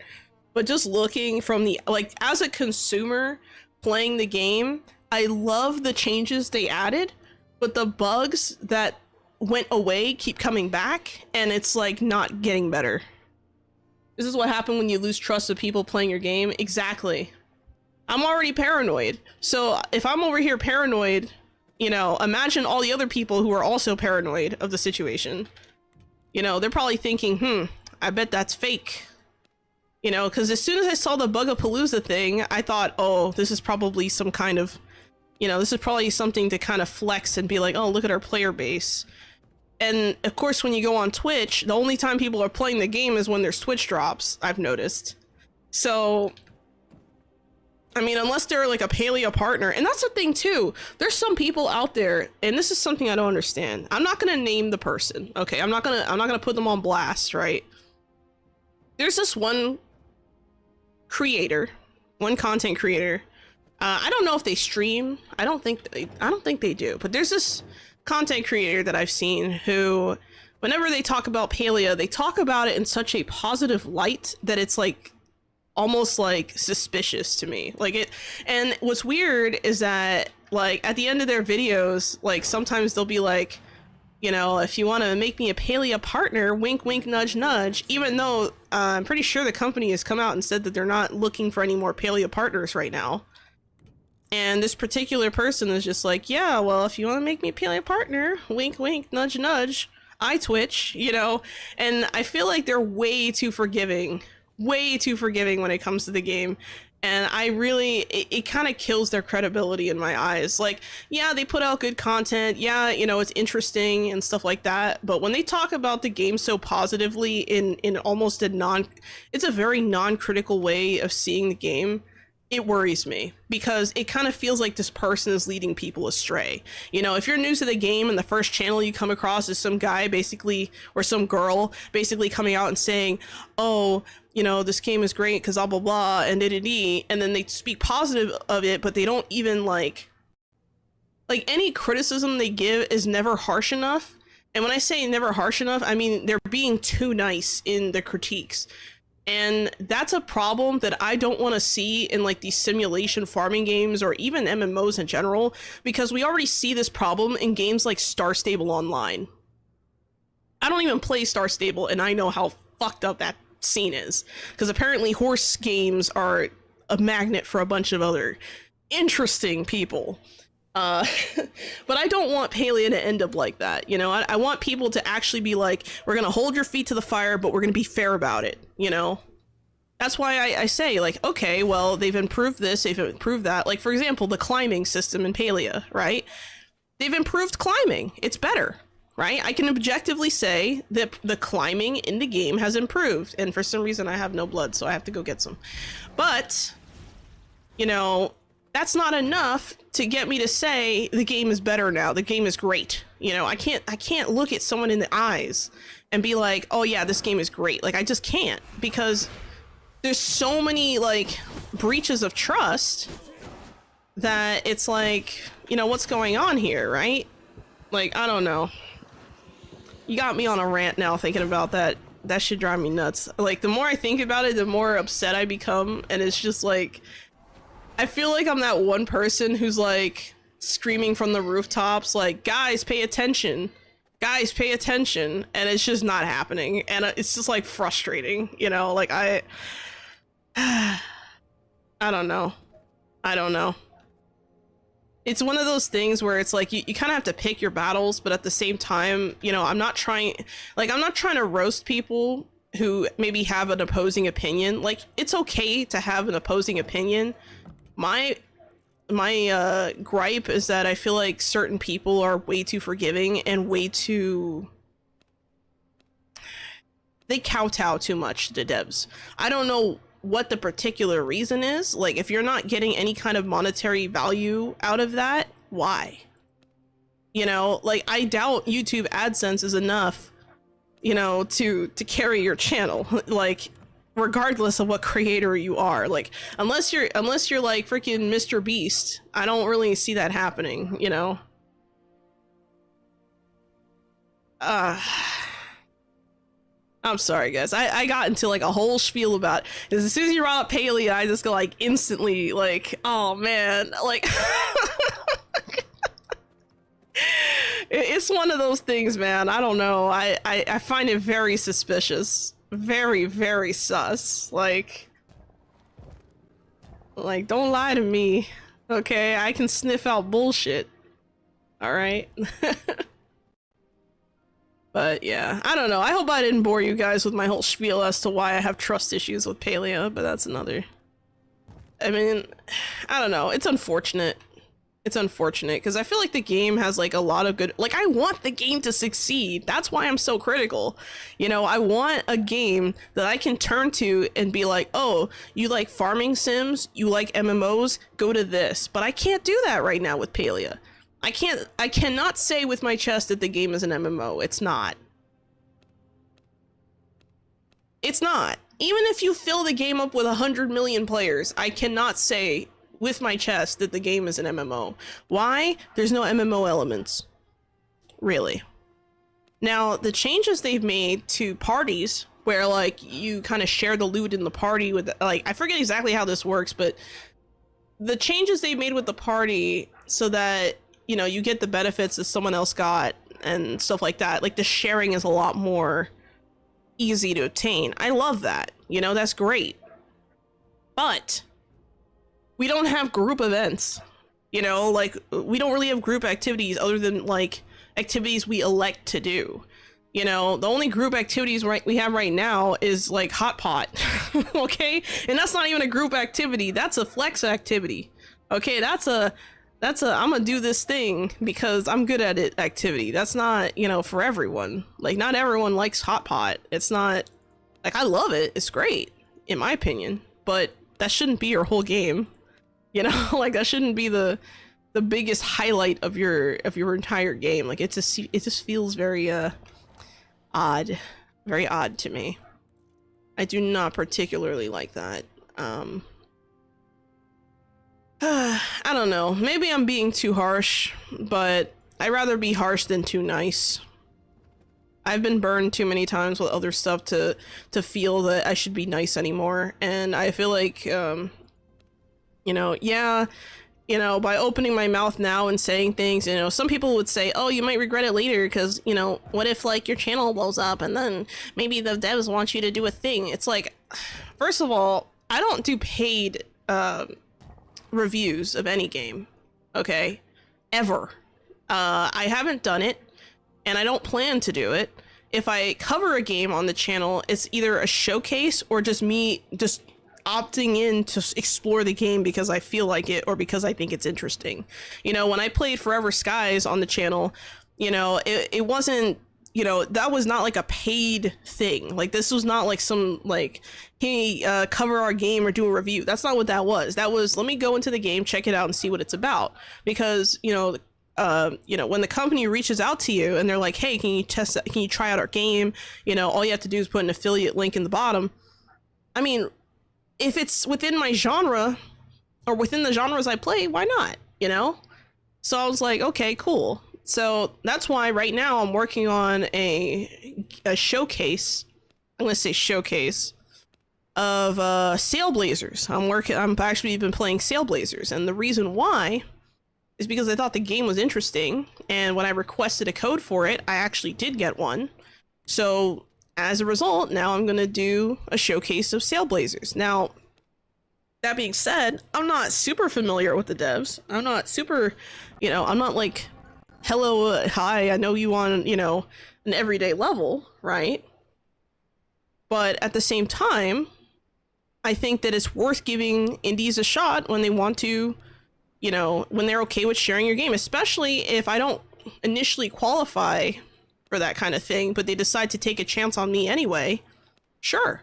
But just looking from the, like, as a consumer playing the game, I love the changes they added, but the bugs that went away keep coming back, and it's like not getting better. This is what happened when you lose trust of people playing your game. Exactly. I'm already paranoid. So if I'm over here paranoid You know, imagine all the other people who are also paranoid of the situation. You know, they're probably thinking, I bet that's fake. You know, because as soon as I saw the Bugapalooza thing, I thought, oh, this is probably some kind of, you know, this is probably something to kind of flex and be like, oh, look at our player base. And of course, when you go on Twitch, the only time people are playing the game is when there's Twitch drops, I've noticed. So, I mean, unless they're like a Paleo partner, and that's the thing too, there's some people out there, and this is something I don't understand. I'm not gonna name the person, okay? I'm not gonna put them on blast, right? There's this one creator, one content creator. I don't know if they stream. I don't think they do. But there's this content creator that I've seen who, whenever they talk about Paleo, they talk about it in such a positive light that it's like almost like suspicious to me. Like it, and what's weird is that like at the end of their videos, like sometimes they'll be like, you know, if you want to make me a Paleo partner, wink, wink, nudge, nudge, even though I'm pretty sure the company has come out and said that they're not looking for any more Paleo partners right now. And this particular person is just like, yeah, well, if you want to make me a Paleo partner, wink, wink, nudge, nudge, I Twitch, you know? And I feel like they're way too forgiving when it comes to the game. And I really, it kind of kills their credibility in my eyes. Like, yeah, they put out good content. Yeah, you know, it's interesting and stuff like that. But when they talk about the game so positively in almost it's a very non-critical way of seeing the game, it worries me because it kind of feels like this person is leading people astray. You know, if you're new to the game and the first channel you come across is some guy basically, or some girl basically coming out and saying, oh, you know, this game is great because blah, blah, blah, and and then they speak positive of it, but they don't even like any criticism they give is never harsh enough. And when I say never harsh enough, I mean, they're being too nice in the critiques. And that's a problem that I don't want to see in like these simulation farming games or even MMOs in general, because we already see this problem in games like Star Stable Online. I don't even play Star Stable and I know how fucked up that scene is, because apparently horse games are a magnet for a bunch of other interesting people. But I don't want Paleo to end up like that, you know? I want people to actually be like, we're gonna hold your feet to the fire, but we're gonna be fair about it, you know? That's why I say, like, okay, well, they've improved this, they've improved that. Like, for example, the climbing system in Paleo, right? They've improved climbing. It's better, right? I can objectively say that the climbing in the game has improved, and for some reason I have no blood, so I have to go get some. But, you know, that's not enough to get me to say the game is better now, the game is great. You know, I can't look at someone in the eyes and be like, oh yeah, this game is great. Like, I just can't, because there's so many like breaches of trust that it's like, you know, what's going on here, right? Like, I don't know. You got me on a rant now thinking about that. That should drive me nuts. Like, the more I think about it, the more upset I become, and it's just like, I feel like I'm that one person who's like screaming from the rooftops, like, guys, pay attention. Guys, pay attention. And it's just not happening. And it's just like frustrating, you know, like I don't know. I don't know. It's one of those things where it's like you kind of have to pick your battles, but at the same time, you know, I'm not trying to roast people who maybe have an opposing opinion. Like, it's okay to have an opposing opinion. My gripe is that I feel like certain people are way too forgiving and way too, they kowtow too much to devs. I don't know what the particular reason is. Like, if you're not getting any kind of monetary value out of that, why? You know, like, I doubt YouTube AdSense is enough, you know, to carry your channel. Like, regardless of what creator you are, like, unless you're like freaking Mr. Beast, I don't really see that happening, you know? I'm sorry, guys. I got into like a whole spiel about it, because as soon as you brought up Paleo, I just go like instantly like, oh man, like it's one of those things, man. I don't know. I find it very suspicious. Very, very sus. Like, don't lie to me, okay? I can sniff out bullshit. All right. But yeah, I don't know. I hope I didn't bore you guys with my whole spiel as to why I have trust issues with Palea, but that's another. I mean, I don't know. It's unfortunate. It's unfortunate because I feel like the game has like a lot of good, like I want the game to succeed. That's why I'm so critical. You know, I want a game that I can turn to and be like, oh, you like farming sims, you like MMOs, go to this. But I can't do that right now with Palea. I cannot say with my chest that the game is an MMO. It's not. It's not. Even if you fill the game up with 100 million players, I cannot say with my chest that the game is an MMO. Why? There's no MMO elements. Really. Now, the changes they've made to parties, where like you kind of share the loot in the party with, like, I forget exactly how this works, but the changes they've made with the party so that, you know, you get the benefits that someone else got and stuff like that. Like the sharing is a lot more easy to obtain. I love that. You know, that's great. But we don't have group events. You know, like we don't really have group activities other than like activities we elect to do. You know, the only group activities we have right now is like hot pot. Okay? And that's not even a group activity. That's a flex activity. Okay, that's a I'm gonna do this thing because I'm good at it activity. That's not, you know, for everyone. Like not everyone likes hot pot. It's not like, I love it. It's great in my opinion, but that shouldn't be your whole game. You know, like that shouldn't be the biggest highlight of your entire game. Like it just feels very odd. Very odd to me. I do not particularly like that. I don't know. Maybe I'm being too harsh, but I'd rather be harsh than too nice. I've been burned too many times with other stuff to feel that I should be nice anymore. And I feel like, you know, yeah, you know, by opening my mouth now and saying things, you know, some people would say, oh, you might regret it later because, you know, what if like your channel blows up and then maybe the devs want you to do a thing? It's like, first of all, I don't do paid reviews of any game, okay? Ever. I haven't done it, and I don't plan to do it. If I cover a game on the channel, it's either a showcase or just me just opting in to explore the game because I feel like it or because I think it's interesting. You know, when I played Forever Skies on the channel, you know, it wasn't, you know, that was not like a paid thing. Like this was not like some like, hey, cover our game or do a review. That's not what that was. That was, let me go into the game, check it out and see what it's about. Because, you know, when the company reaches out to you and they're like, hey, can you test that? Can you try out our game? You know, all you have to do is put an affiliate link in the bottom. I mean, if it's within my genre or within the genres I play, why not? You know? So I was like, okay, cool. So that's why right now I'm working on a showcase. I'm gonna say showcase of Sail Blazers. I've actually been playing Sail Blazers, and the reason why is because I thought the game was interesting, and when I requested a code for it, I actually did get one. So as a result, now I'm gonna do a showcase of Sail Blazers. Now, that being said, I'm not super familiar with the devs. I'm not super, you know, I'm not like, hello, hi, I know you on, you know, an everyday level, right? But at the same time, I think that it's worth giving indies a shot when they want to, you know, when they're okay with sharing your game, especially if I don't initially qualify for that kind of thing, but they decide to take a chance on me anyway. Sure.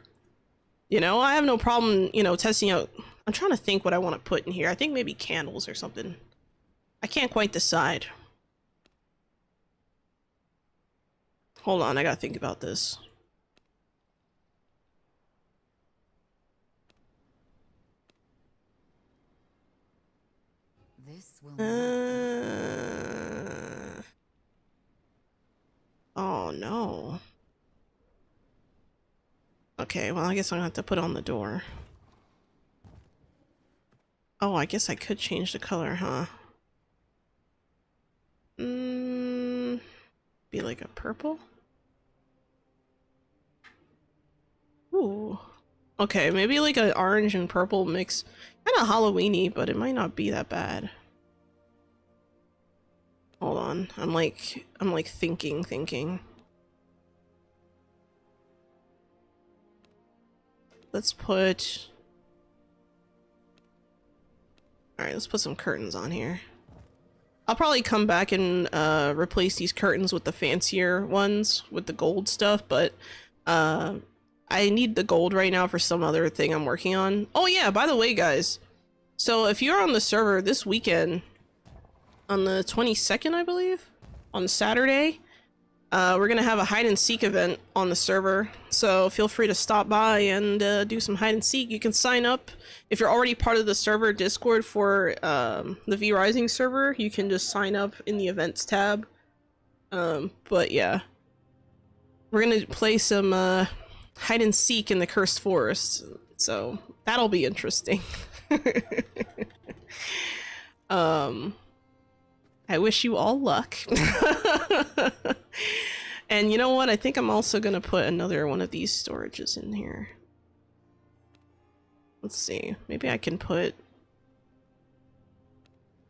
You know, I have no problem, you know, testing out. I'm trying to think what I want to put in here. I think maybe candles or something. I can't quite decide. Hold on, I gotta think about this. This will Oh no. Okay, well I guess I'm gonna have to put on the door. Oh, I guess I could change the color, huh? Be like a purple? Ooh. Okay, maybe like an orange and purple mix. Kind of Halloween-y, but it might not be that bad. Hold on. I'm like thinking. Let's put... Alright, let's put some curtains on here. I'll probably come back and replace these curtains with the fancier ones with the gold stuff, but I need the gold right now for some other thing I'm working on. Oh yeah, by the way, guys. So if you're on the server this weekend, on the 22nd, I believe, on Saturday, we're gonna have a hide and seek event on the server. So feel free to stop by and do some hide and seek. You can sign up if you're already part of the server Discord for the V Rising server. You can just sign up in the events tab. But yeah, we're gonna play some hide and seek in the Cursed Forest. So that'll be interesting. I wish you all luck. And you know what? I think I'm also gonna put another one of these storages in here. Let's see. Maybe I can put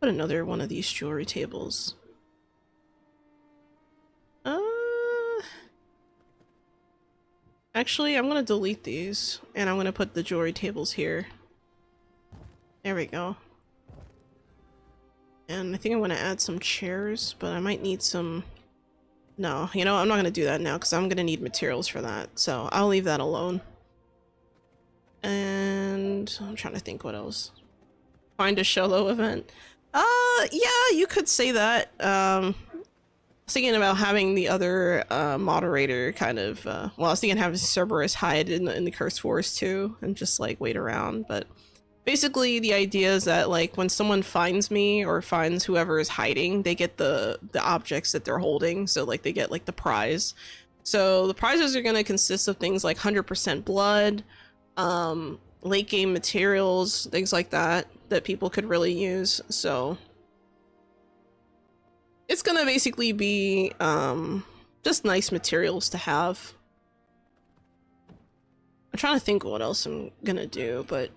another one of these jewelry tables. Actually, I'm gonna delete these and I'm gonna put the jewelry tables here. There we go. And I think I'm gonna add some chairs, but I might need some... No, you know, I'm not gonna do that now because I'm gonna need materials for that, so I'll leave that alone. And I'm trying to think what else. Find a Xolo event. Yeah, you could say that. I was thinking about having the other moderator kind of, well, I was thinking having Cerberus hide in the Cursed Forest too, and just like wait around, but basically the idea is that like when someone finds me or finds whoever is hiding, they get the objects that they're holding, so like they get like the prize. So the prizes are going to consist of things like 100% blood, late game materials, things like that people could really use. So it's gonna basically be just nice materials to have. I'm trying to think what else I'm gonna do, but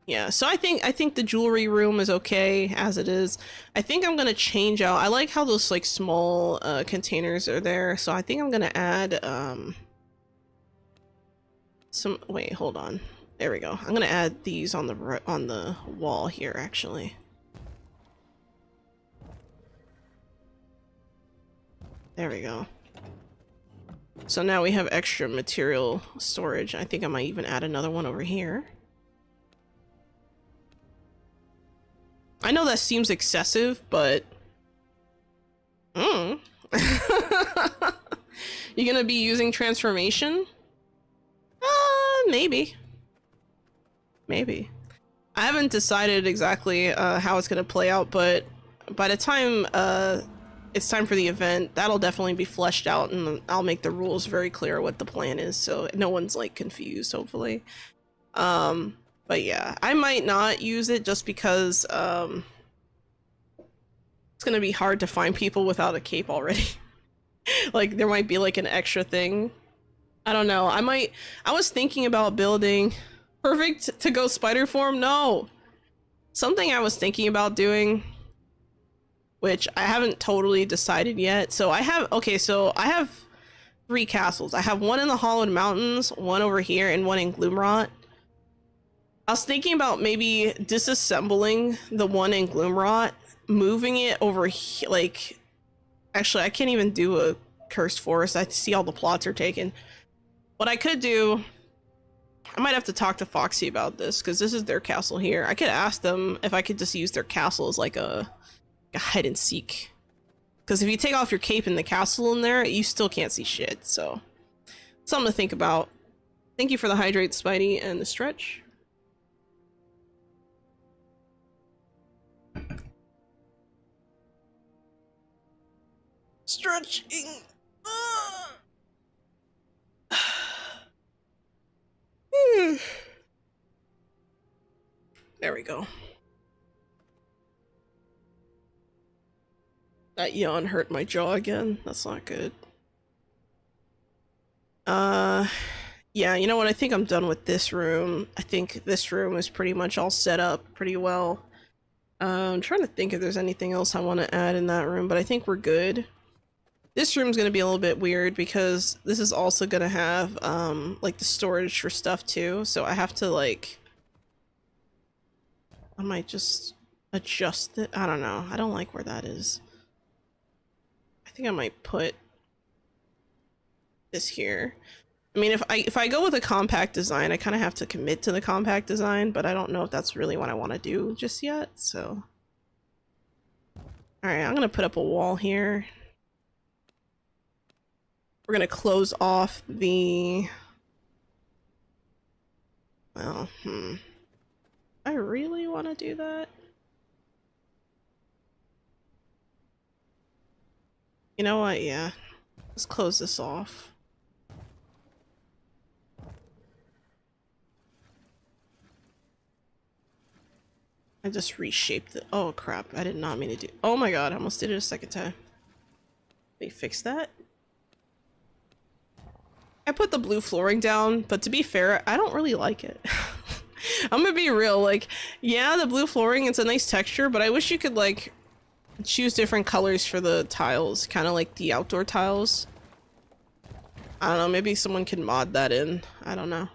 yeah, so I think the jewelry room is okay as it is. I think I'm gonna change out. I like how those like small containers are there, so I think I'm gonna add some... Wait, hold on. There we go. I'm gonna add these on the wall here, actually. There we go. So now we have extra material storage. I think I might even add another one over here. I know that seems excessive, but... You gonna be using transformation? Maybe. Maybe. I haven't decided exactly how it's gonna play out, but by the time it's time for the event, that'll definitely be fleshed out, and I'll make the rules very clear what the plan is, so no one's like confused, hopefully. But yeah, I might not use it just because it's gonna be hard to find people without a cape already. Like there might be like an extra thing. I don't know. I was thinking about building perfect to go spider form. No, something I was thinking about doing, which I haven't totally decided yet. So I have 3 castles. I have one in the Hollowed Mountains, one over here, and one in Gloomrot. I was thinking about maybe disassembling the one in Gloomrot, moving it over here. Like, actually, I can't even do a Cursed Forest. I see all the plots are taken. What I could do, I might have to talk to Foxy about this, because this is their castle here. I could ask them if I could just use their castle as like a hide and seek. Because if you take off your cape in the castle in there, you still can't see shit, so... something to think about. Thank you for the hydrate, Spidey, and the stretch. Stretching! There we go. That yawn hurt my jaw again. That's not good. Yeah, you know what? I think I'm done with this room. I think this room is pretty much all set up pretty well. I'm trying to think if there's anything else I want to add in that room, but I think we're good. This room's going to be a little bit weird because this is also going to have, like, the storage for stuff too, so I have to, like... I might just adjust it. I don't know. I don't like where that is. I think I might put this here. I mean, if I go with a compact design, I kind of have to commit to the compact design, but I don't know if that's really what I want to do just yet, so... Alright, I'm gonna put up a wall here. We're gonna close off the... Well, I really want to do that? You know what? Yeah. Let's close this off. I just reshaped it. Oh crap, I did not mean to do- Oh my god, I almost did it a second time. They fixed that? I put the blue flooring down, but to be fair, I don't really like it. I'm gonna be real, like, yeah, the blue flooring, it's a nice texture, but I wish you could, like, choose different colors for the tiles, kind of like the outdoor tiles. I don't know, maybe someone can mod that in. I don't know.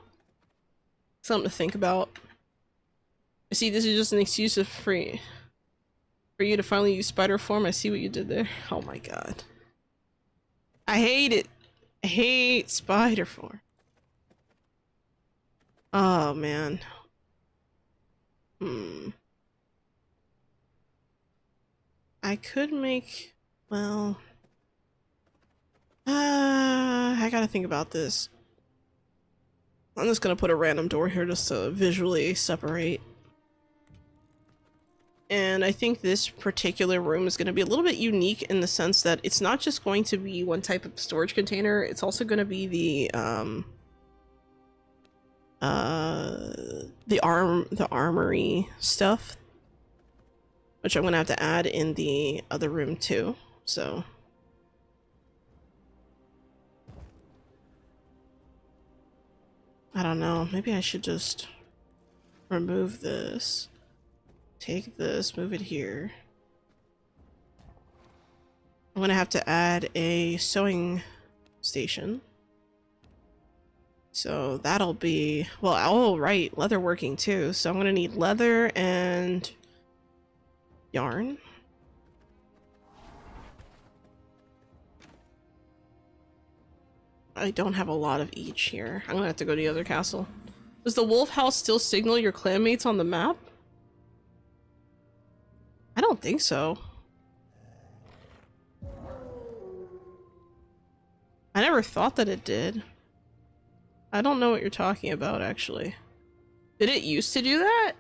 Something to think about. See, this is just an excuse for you to finally use spider form. I see what you did there. Oh my god. I hate it. I hate spider form. Oh man. I could make... Well... I gotta think about this. I'm just gonna put a random door here just to visually separate. And I think this particular room is going to be a little bit unique in the sense that it's not just going to be one type of storage container, it's also going to be the armory stuff, which I'm going to have to add in the other room too, so. I don't know, maybe I should just remove this. Take this, move it here. I'm gonna have to add a sewing station. So that'll be, well, oh right, leather working too. So I'm gonna need leather and yarn. I don't have a lot of each here. I'm gonna have to go to the other castle. Does the wolf house still signal your clanmates on the map? I don't think so. I never thought that it did. I don't know what you're talking about, actually. Did it used to do that?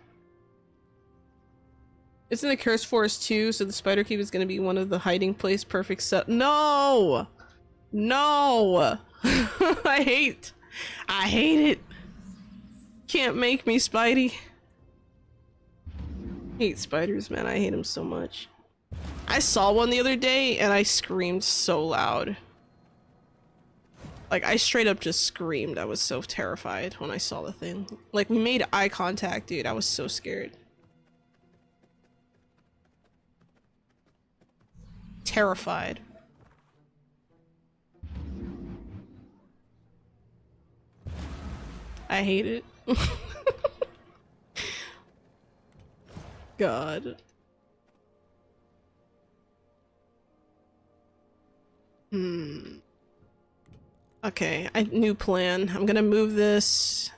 It's in the Cursed Forest too, so the Spider Cave is going to be one of the hiding place perfect set. No! No! I hate it. Can't make me, Spidey. Hate spiders, man. I hate them so much. I saw one the other day and I screamed so loud. Like, I straight up just screamed. I was so terrified when I saw the thing. Like, we made eye contact, dude. I was so scared. Terrified. I hate it. God. Okay, new plan. I'm gonna move this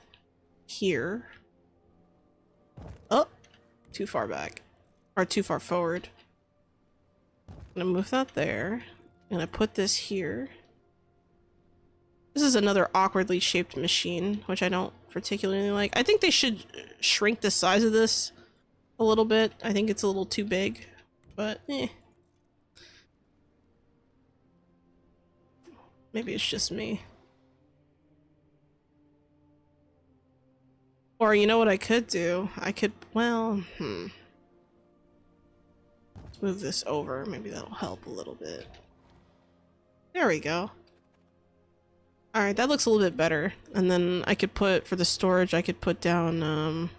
here. Oh, too far back. Or too far forward. I'm gonna move that there. I'm gonna put this here. This is another awkwardly shaped machine, which I don't particularly like. I think they should shrink the size of this a little bit. I think it's a little too big, but eh. Maybe it's just me. Or you know what I could do? I could, well, let's move this over. Maybe that'll help a little bit. There we go. Alright, that looks a little bit better. And then I could put, for the storage, I could put down,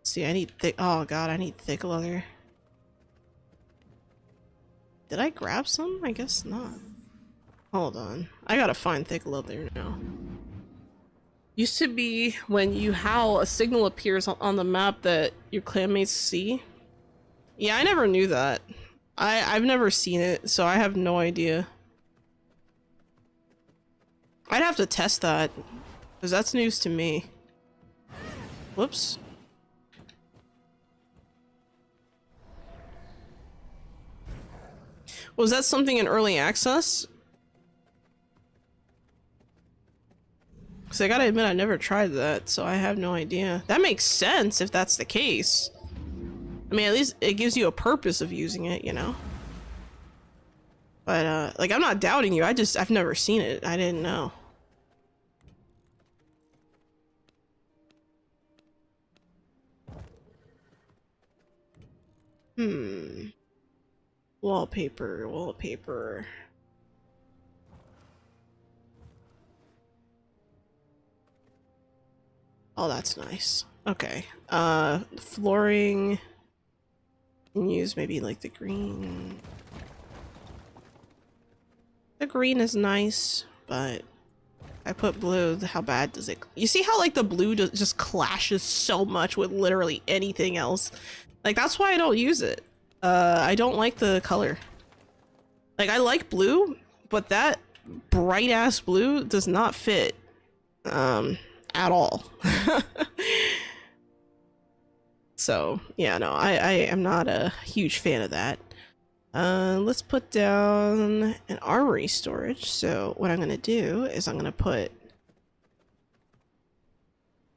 See, I need thick. Oh god, I need thick leather. Did I grab some? I guess not. Hold on. I gotta find thick leather now. Used to be when you howl, a signal appears on the map that your clanmates see. Yeah, I never knew that. I've never seen it, so I have no idea. I'd have to test that, because that's news to me. Whoops. Was that something in early access? Because I gotta admit, I never tried that, so I have no idea. That makes sense if that's the case. I mean, at least it gives you a purpose of using it, you know? But, like, I'm not doubting you, I've never seen it. I didn't know. Wallpaper, wallpaper. Oh, that's nice. Okay. Flooring. Can use maybe like the green. The green is nice, but I put blue. How bad does it? You see how like the blue just clashes so much with literally anything else? Like that's why I don't use it. I don't like the color. Like I like blue, but that bright ass blue does not fit. At all. So yeah, no, I am not a huge fan of that. Let's put down an armory storage. So what I'm gonna do is I'm gonna put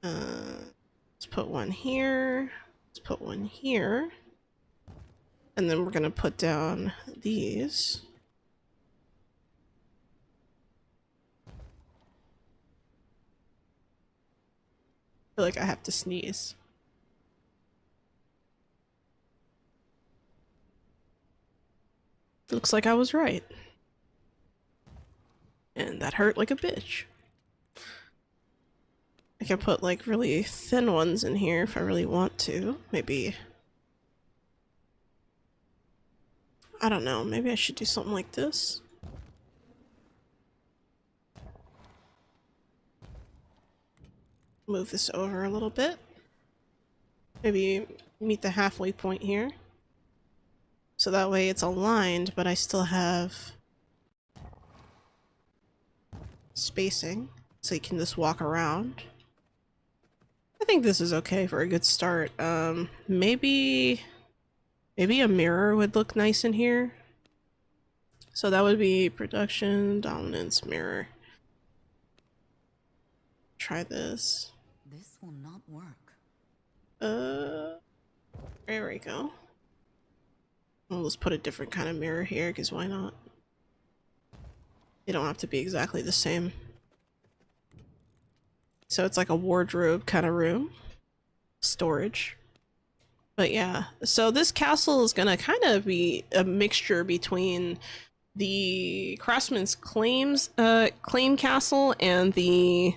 let's put one here, let's put one here, and then we're gonna put down these. I feel like I have to sneeze. Looks like I was right. And that hurt like a bitch. I can put like really thin ones in here if I really want to. Maybe. I don't know, maybe I should do something like this. Move this over a little bit. Maybe meet the halfway point here. So that way it's aligned, but I still have spacing, so you can just walk around. I think this is okay for a good start. Maybe a mirror would look nice in here. So that would be production, dominance, mirror. Try this. This will not work. There we go. Well, let's put a different kind of mirror here, because why not? They don't have to be exactly the same. So it's like a wardrobe kind of room. Storage. But yeah, so this castle is gonna kind of be a mixture between the Craftsman's Claim castle and the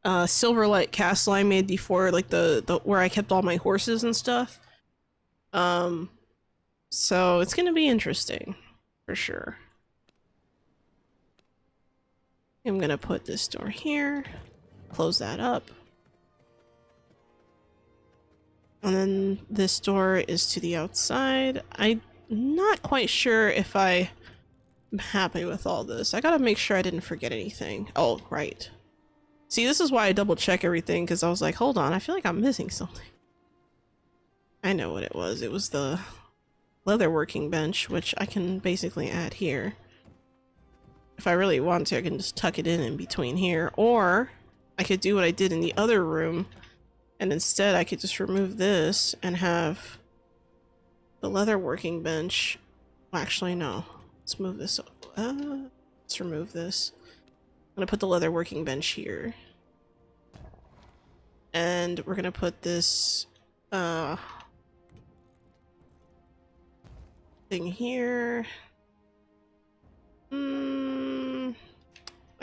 Silverlight castle I made before, like the where I kept all my horses and stuff. So it's gonna be interesting, for sure. I'm gonna put this door here, close that up. And then this door is to the outside. I'm not quite sure if I'm happy with all this. I gotta make sure I didn't forget anything. Oh, right. See, this is why I double check everything, because I was like, hold on, I feel like I'm missing something. I know what it was. It was the leather working bench, which I can basically add here. If I really want to, I can just tuck it in between here, or I could do what I did in the other room, and instead I could just remove this and have the leather working bench. Well, actually, no. Let's move this. Let's remove this. I'm gonna put the leather working bench here. And we're gonna put this thing here. I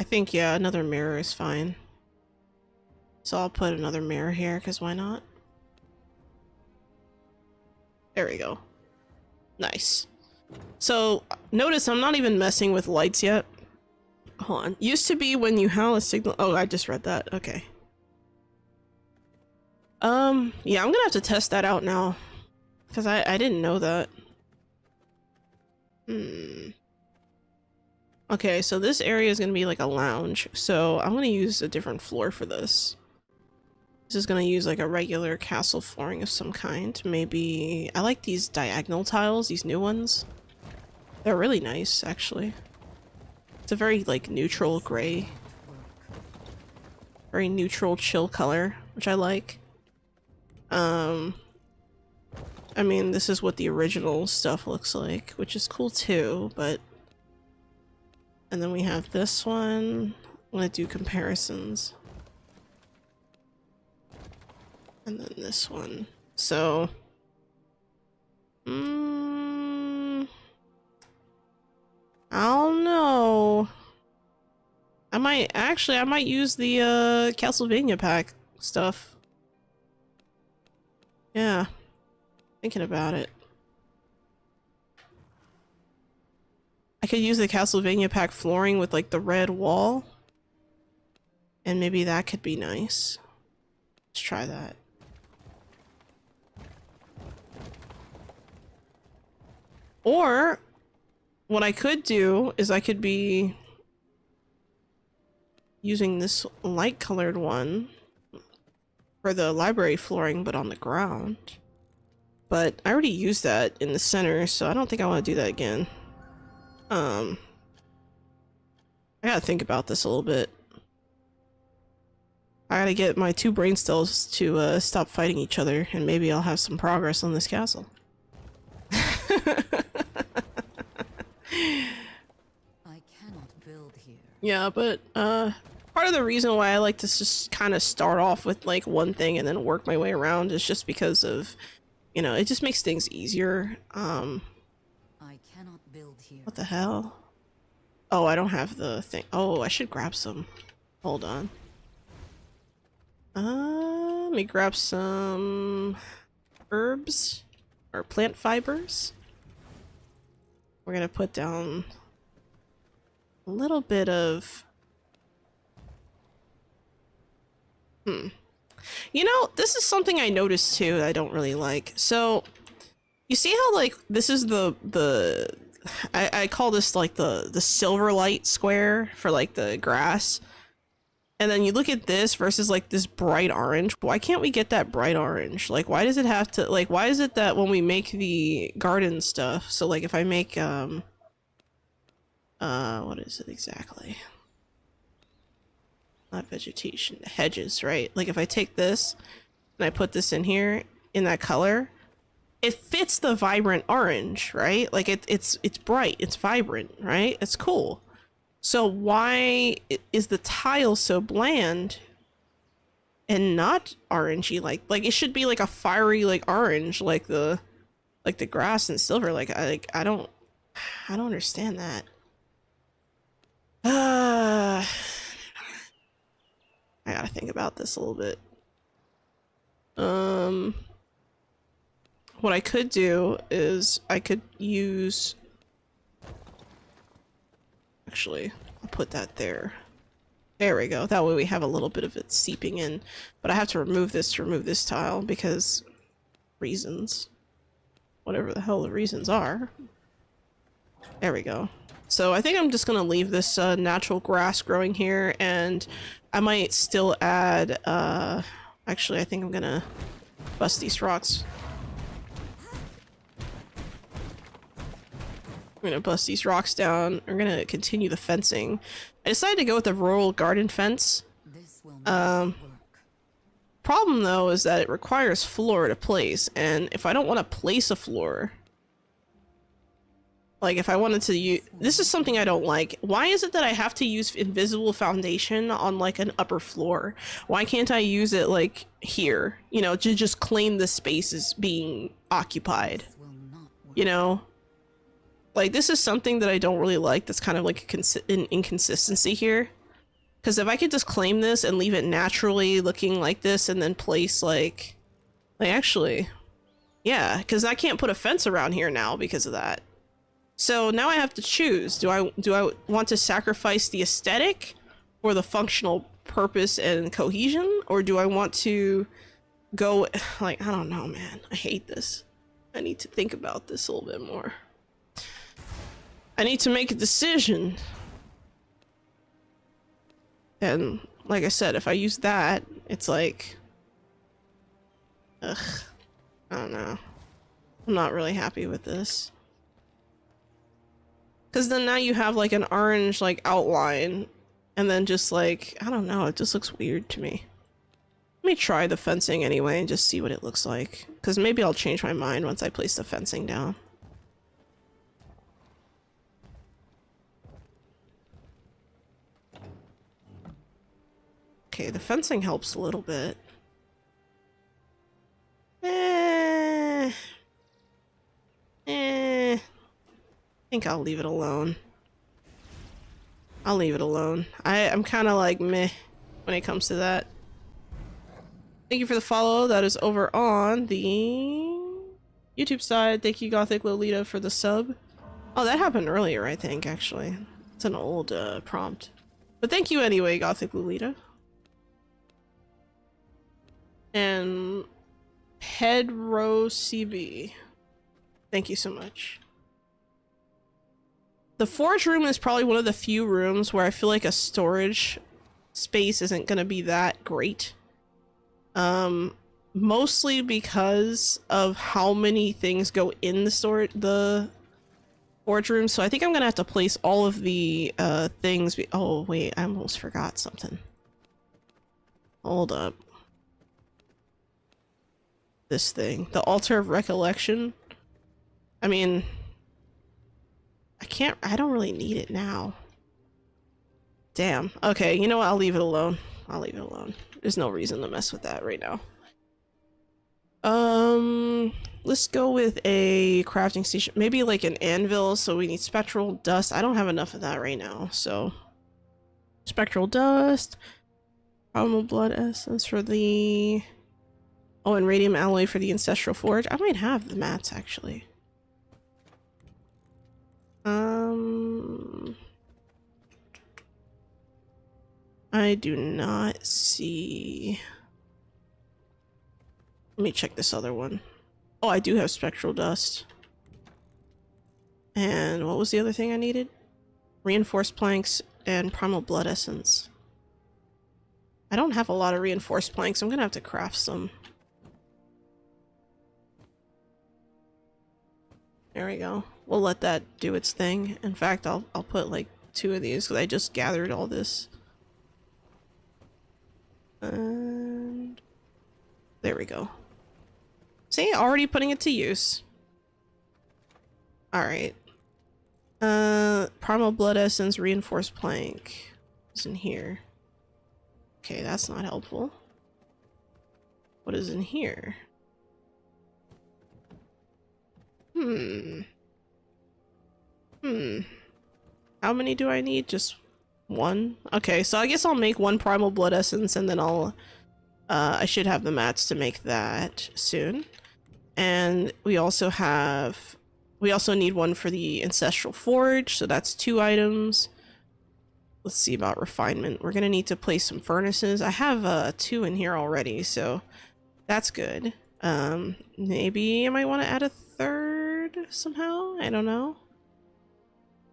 think, yeah, another mirror is fine. So I'll put another mirror here, because why not? There we go. Nice. So notice I'm not even messing with lights yet. Hold on. Used to be when you howl a signal. Oh, I just read that. Okay. Yeah, I'm gonna have to test that out now. Because I didn't know that. Okay, so this area is gonna be like a lounge. So I'm gonna use a different floor for this. This is gonna use like a regular castle flooring of some kind. Maybe... I like these diagonal tiles, these new ones. They're really nice, actually. It's a very, like, neutral gray. Very neutral, chill color, which I like. I mean, this is what the original stuff looks like, which is cool too, but... And then we have this one. I'm gonna do comparisons. And then this one. So... I don't know. I might use the Castlevania pack stuff. Yeah. Thinking about it. I could use the Castlevania pack flooring with like the red wall. And maybe that could be nice. Let's try that. Or what I could do is I could be using this light colored one for the library flooring, but on the ground. But I already used that in the center, so I don't think I want to do that again. I gotta think about this a little bit. I gotta get my two brain cells to stop fighting each other, and maybe I'll have some progress on this castle. I cannot build here. Yeah, but part of the reason why I like to just kind of start off with like one thing and then work my way around is just because of, you know, it just makes things easier. I cannot build here. What the hell? Oh, I don't have the thing. Oh, I should grab some. Hold on. Let me grab some herbs or plant fibers. We're gonna put down a little bit of... You know, this is something I noticed too that I don't really like. So, you see how like this is I call this like the Silverlight square for like the grass. And then you look at this versus like this bright orange. Why can't we get that bright orange? Like, why does it have to, like, why is it that when we make the garden stuff, so like if I make, what is it exactly? Not vegetation, hedges, right? Like if I take this and I put this in here in that color, it fits the vibrant orange, right? Like it's bright, it's vibrant, right? It's cool. So why is the tile so bland and not orangey? Like it should be like a fiery like orange, like the grass and silver. Like I don't understand that. I gotta think about this a little bit. What I could do is I could use... Actually, I'll put that there. There we go. That way we have a little bit of it seeping in. But I have to remove this tile because reasons. Whatever the hell the reasons are. There we go. So I think I'm just gonna leave this natural grass growing here, and I might still add, actually I think I'm gonna bust these rocks. I'm gonna bust these rocks down. I'm gonna continue the fencing. I decided to go with the rural garden fence. This will not work. Problem though is that it requires floor to place, and if I don't want to place a floor, like if I wanted to use, this is something I don't like. Why is it that I have to use invisible foundation on like an upper floor? Why can't I use it like here, you know, to just claim the space as being occupied? This will not work. You know, like this is something that I don't really like. That's kind of like an inconsistency here. Because if I could just claim this and leave it naturally looking like this and then place like actually, Yeah, because I can't put a fence around here now because of that. So now I have to choose. Do I want to sacrifice the aesthetic for the functional purpose and cohesion, or do I want to go like, I don't know, man. I hate this. I need to think about this a little bit more. I need to make a decision. And like I said, if I use that, it's like, ugh, I don't know. I'm not really happy with this. Because then now you have like an orange like outline, and then just like, I don't know, it just looks weird to me. Let me try the fencing anyway and just see what it looks like. Because maybe I'll change my mind once I place the fencing down. Okay, the fencing helps a little bit. I think I'll leave it alone. I'll leave it alone. I'm kind of like meh when it comes to that. Thank you for the follow. That is over on the YouTube side. Thank you, Gothic Lolita, for the sub. Oh, that happened earlier, I think, actually. It's an old prompt. But thank you anyway, Gothic Lolita. And Pedro CB. Thank you so much. The forge room is probably one of the few rooms where I feel like a storage space isn't going to be that great. Mostly because of how many things go in the forge room. So I think I'm going to have to place all of the things. Oh, wait, I almost forgot something. Hold up. This thing. The Altar of Recollection. I mean, I don't really need it now. Damn. Okay, you know what? I'll leave it alone. I'll leave it alone. There's no reason to mess with that right now. Let's go with a crafting station. Maybe like an anvil, so we need spectral dust. I don't have enough of that right now, so... Spectral dust. Primal blood essence for the... Oh, and radium alloy for the ancestral forge. I might have the mats, actually. I do not see... Let me check this other one. Oh, I do have spectral dust. And what was the other thing I needed? Reinforced planks and primal blood essence. I don't have a lot of reinforced planks. I'm gonna have to craft some. There we go. We'll let that do its thing. In fact, I'll put like 2 of these because I just gathered all this. And there we go. See, already putting it to use. Alright. Primal blood essence, reinforced plank is in here. Okay, that's not helpful. What is in here? How many do I need? Just 1? Okay, so I guess I'll make 1 primal blood essence and then I'll I should have the mats to make that soon. And we also need 1 for the ancestral forge, so that's 2 items. Let's see about refinement. We're gonna need to place some furnaces. I have 2 in here already, so that's good. Maybe I might want to add a 3rd somehow. I don't know.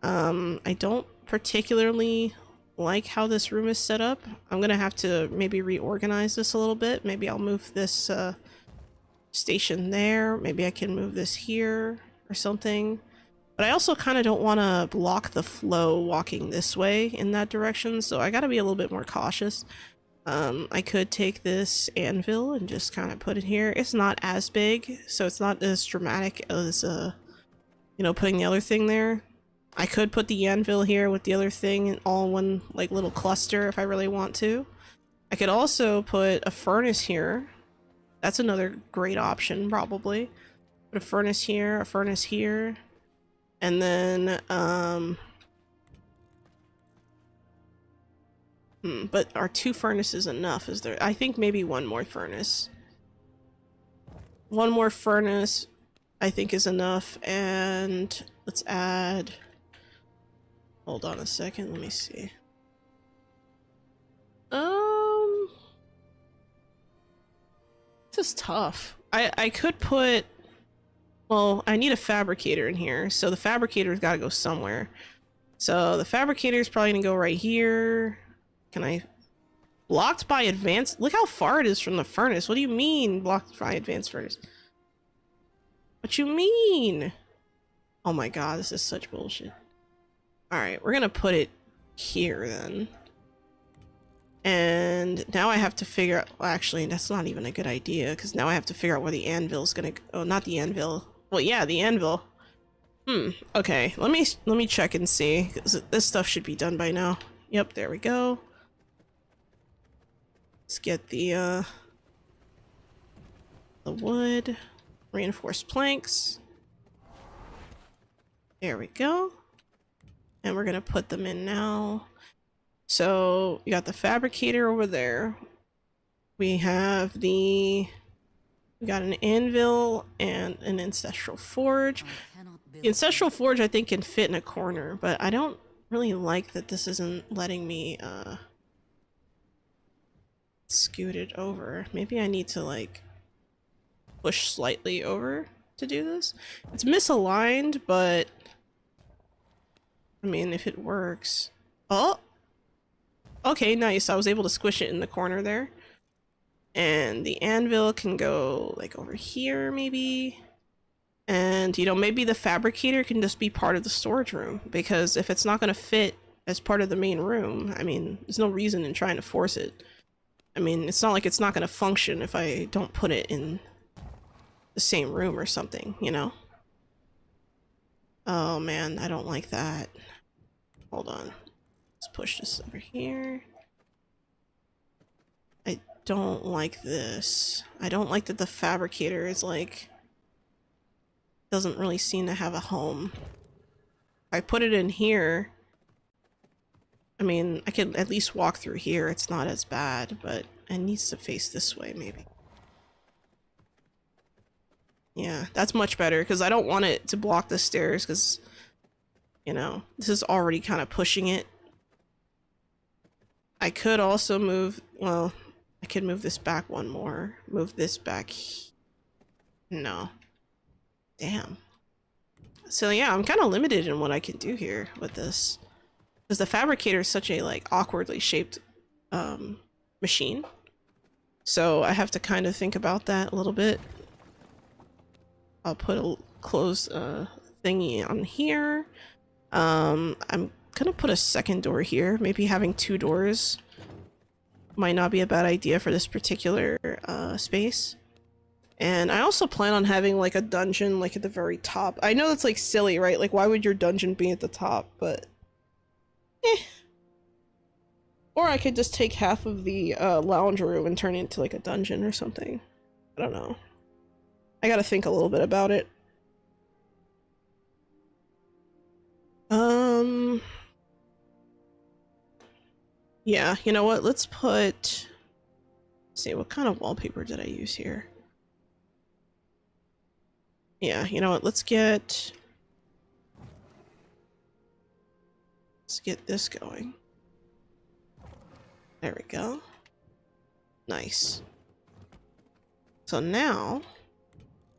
I don't particularly like how this room is set up. I'm gonna have to maybe reorganize this a little bit. Maybe I'll move this station there. Maybe I can move this here or something. But I also kind of don't want to block the flow walking this way in that direction, so I gotta be a little bit more cautious. I could take this anvil and just kind of put it here. It's not as big, so it's not as dramatic as, you know, putting the other thing there. I could put the anvil here with the other thing in all one, like, little cluster if I really want to. I could also put a furnace here. That's another great option, probably. Put a furnace here, and then, but are 2 furnaces enough? Is there? I think maybe 1 more furnace. one more furnace I think is enough, and let's add, hold on a second, let me see. This is tough. I could put, well, I need a fabricator in here, so the fabricator's gotta go somewhere. So the fabricator is probably gonna go right here. Can I? Blocked by advanced? Look how far it is from the furnace. What do you mean blocked by advanced furnace? What you mean? Oh my god, this is such bullshit. Alright, we're gonna put it here then. And now I have to figure out, well, actually that's not even a good idea, because now I have to figure out where the anvil's gonna go. Oh, not the anvil. Well, yeah, the anvil. Okay, let me check and see, because this stuff should be done by now. Yep, there we go. Let's get the wood, reinforced planks. There we go. And we're gonna put them in now. So you got the fabricator over there. We got an anvil and an ancestral forge. The ancestral forge I think can fit in a corner, but I don't really like that this isn't letting me scoot it over. Maybe I need to like push slightly over to do this. It's misaligned, but I mean, if it works. Oh! Okay, nice. I was able to squish it in the corner there. And the anvil can go like over here maybe. And you know, maybe the fabricator can just be part of the storage room, because if it's not going to fit as part of the main room, I mean, there's no reason in trying to force it. I mean, it's not like it's not going to function if I don't put it in the same room or something, you know? Oh man, I don't like that. Hold on. Let's push this over here. I don't like this. I don't like that the fabricator is like, doesn't really seem to have a home. If I put it in here, I mean, I could at least walk through here. It's not as bad, but it needs to face this way maybe. Yeah, that's much better, because I don't want it to block the stairs, because, you know, this is already kind of pushing it. I could also move, well, I could move this back one more. Move this back. No. Damn. So yeah, I'm kind of limited in what I can do here with this. Because the fabricator is such a, like, awkwardly shaped machine. So I have to kind of think about that a little bit. I'll put a closed thingy on here. I'm gonna put a second door here. Maybe having two doors might not be a bad idea for this particular space. And I also plan on having like a dungeon like at the very top. I know that's like silly, right? Like, why would your dungeon be at the top? But or I could just take half of the lounge room and turn it into like a dungeon or something. I don't know. I gotta think a little bit about it. Yeah, you know what? Let's put... Let's see, what kind of wallpaper did I use here? Yeah, you know what? Let's get this going. There we go. Nice. So now...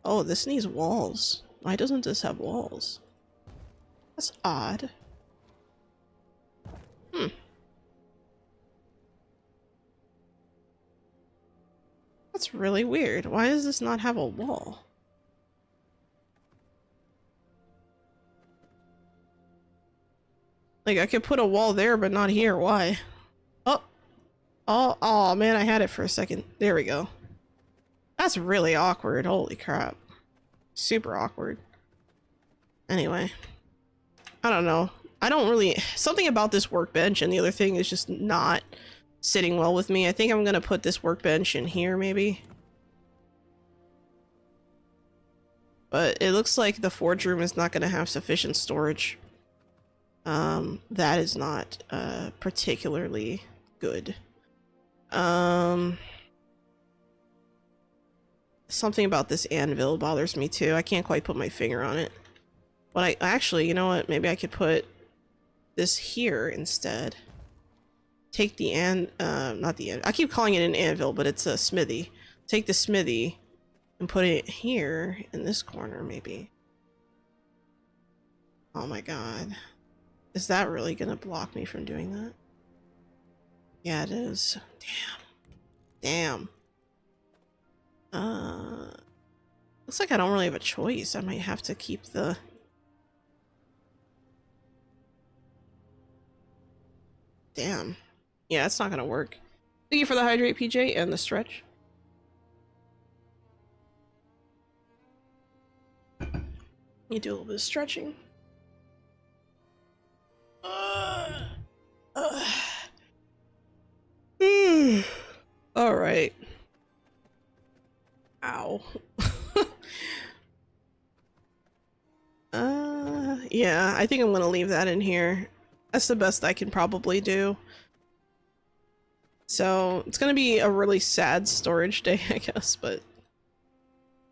Oh, this needs walls. Why doesn't this have walls? That's odd. That's really weird. Why does this not have a wall? Like, I could put a wall there, but not here. Why? Oh! Oh, man, I had it for a second. There we go. That's really awkward. Holy crap. Super awkward. Anyway. I don't know. I don't really... Something about this workbench and the other thing is just not sitting well with me. I think I'm gonna put this workbench in here, maybe. But it looks like the forge room is not gonna have sufficient storage. That is not, particularly good. something about this anvil bothers me too. I can't quite put my finger on it. But I actually, you know what? Maybe I could put this here instead. Take the not the I keep calling it an anvil, but it's a smithy. Take the smithy and put it here in this corner, maybe. Oh my god. Is that really gonna block me from doing that? Yeah, it is. Damn. Looks like I don't really have a choice. I might have to keep the... Damn. Yeah, it's not gonna work. Thank you for the hydrate, PJ, and the stretch. You do a little bit of stretching. All right. Ow. Yeah, I think I'm gonna leave that in here. That's the best I can probably do. So, it's gonna be a really sad storage day, I guess, but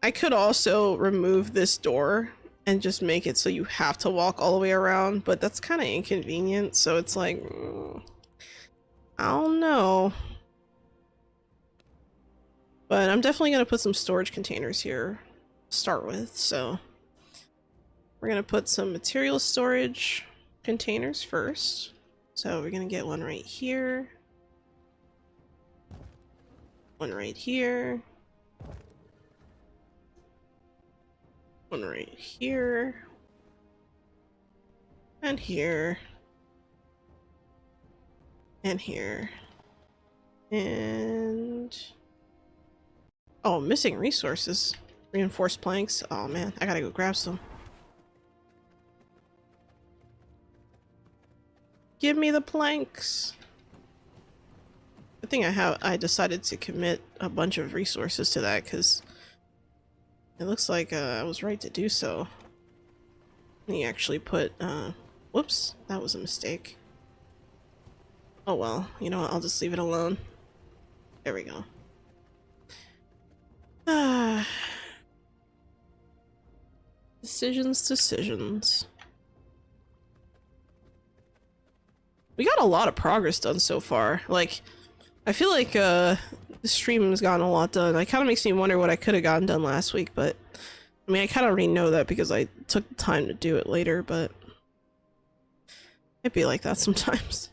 I could also remove this door and just make it so you have to walk all the way around, but that's kind of inconvenient, so it's like, I don't know. But I'm definitely gonna put some storage containers here to start with, so we're gonna put some material storage containers first. So we're gonna get one right here. One right here. One right here. And here. And here. And... oh, missing resources. Reinforced planks. Oh man, I gotta go grab some. Give me the planks. Good thing I decided to commit a bunch of resources to that, because it looks like I was right to do so. He actually put whoops, that was a mistake. Oh well, you know what, I'll just leave it alone. There we go. Decisions. We got a lot of progress done so far. Like, I feel like the stream has gotten a lot done. It kind of makes me wonder what I could have gotten done last week, but I mean, I kind of already know that because I took the time to do it later, but it'd be like that sometimes.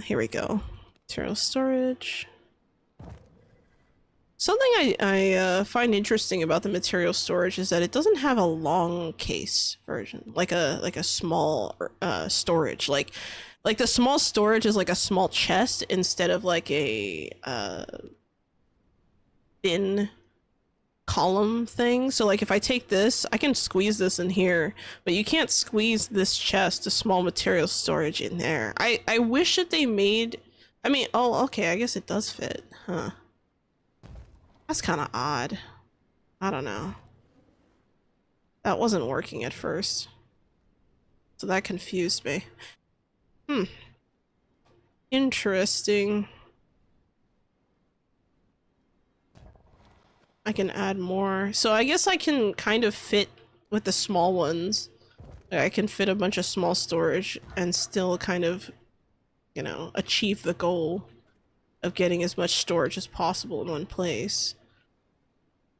Here we go. Material storage. Something I find interesting about the material storage is that it doesn't have a long case version, like a small storage. Like the small storage is like a small chest instead of like a thin column thing. So like if I take this, I can squeeze this in here, but you can't squeeze this chest, a small material storage, in there. I wish that they made, I mean, oh okay, I guess it does fit, huh? That's kind of odd. I don't know. That wasn't working at first, so that confused me. Interesting. I can add more. So I guess I can kind of fit with the small ones. I can fit a bunch of small storage and still kind of, you know, achieve the goal of getting as much storage as possible in one place.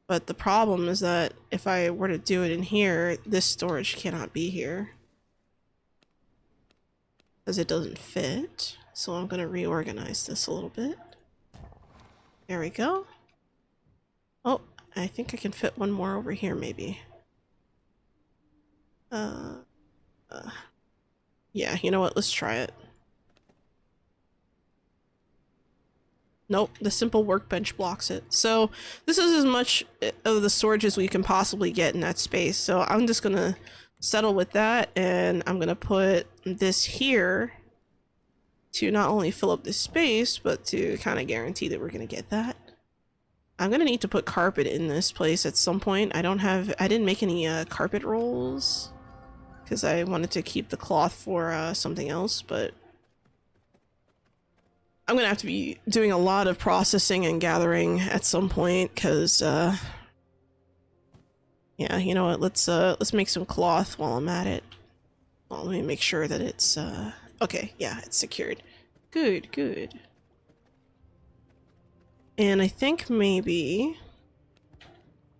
But the problem is that if I were to do it in here, this storage cannot be here, because it doesn't fit. So I'm going to reorganize this a little bit. There we go. Oh, I think I can fit one more over here, maybe. Yeah, you know what? Let's try it. Nope, the simple workbench blocks it. So this is as much of the storage as we can possibly get in that space. So I'm just gonna settle with that, and I'm gonna put this here to not only fill up this space, but to kind of guarantee that we're gonna get that. I'm gonna need to put carpet in this place at some point. I didn't make any carpet rolls because I wanted to keep the cloth for something else, but I'm gonna have to be doing a lot of processing and gathering at some point, because, yeah, you know what, let's make some cloth while I'm at it. Well, let me make sure that it's, okay, yeah, it's secured. Good, good. And I think maybe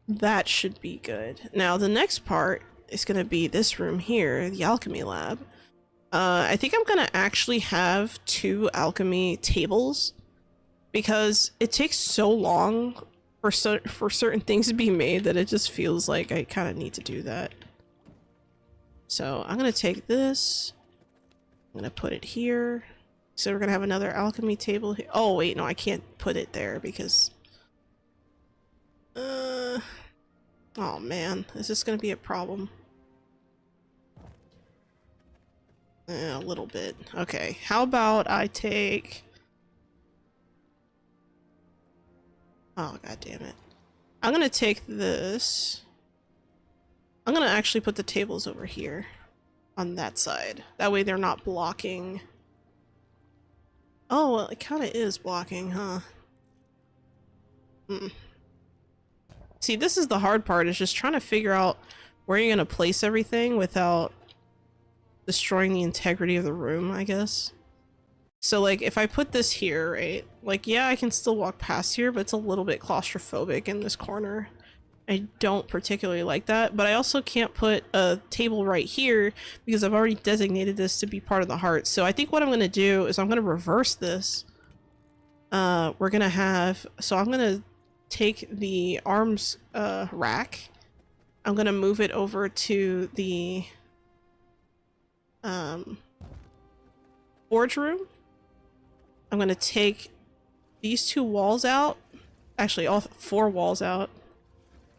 that should be good. Now, the next part is gonna be this room here, the alchemy lab. I think I'm gonna actually have 2 alchemy tables, because it takes so long for certain things to be made that it just feels like I kind of need to do that. So I'm gonna take this, I'm gonna put it here. So we're gonna have another alchemy table here. Oh wait, no, I can't put it there because oh man, is this gonna be a problem? A little bit. Okay, how about I take... Oh, god damn it. I'm gonna take this. I'm gonna actually put the tables over here on that side. That way they're not blocking. Oh, well, it kind of is blocking, huh? See, this is the hard part, is just trying to figure out where you're gonna place everything without destroying the integrity of the room, I guess. So, like, if I put this here, right? Like, yeah, I can still walk past here, but it's a little bit claustrophobic in this corner. I don't particularly like that, but I also can't put a table right here because I've already designated this to be part of the heart. So I think what I'm going to do is I'm going to reverse this. We're going to have... So I'm going to take the arms rack. I'm going to move it over to the forge room. I'm going to take these 2 walls out. Actually, all 4 walls out.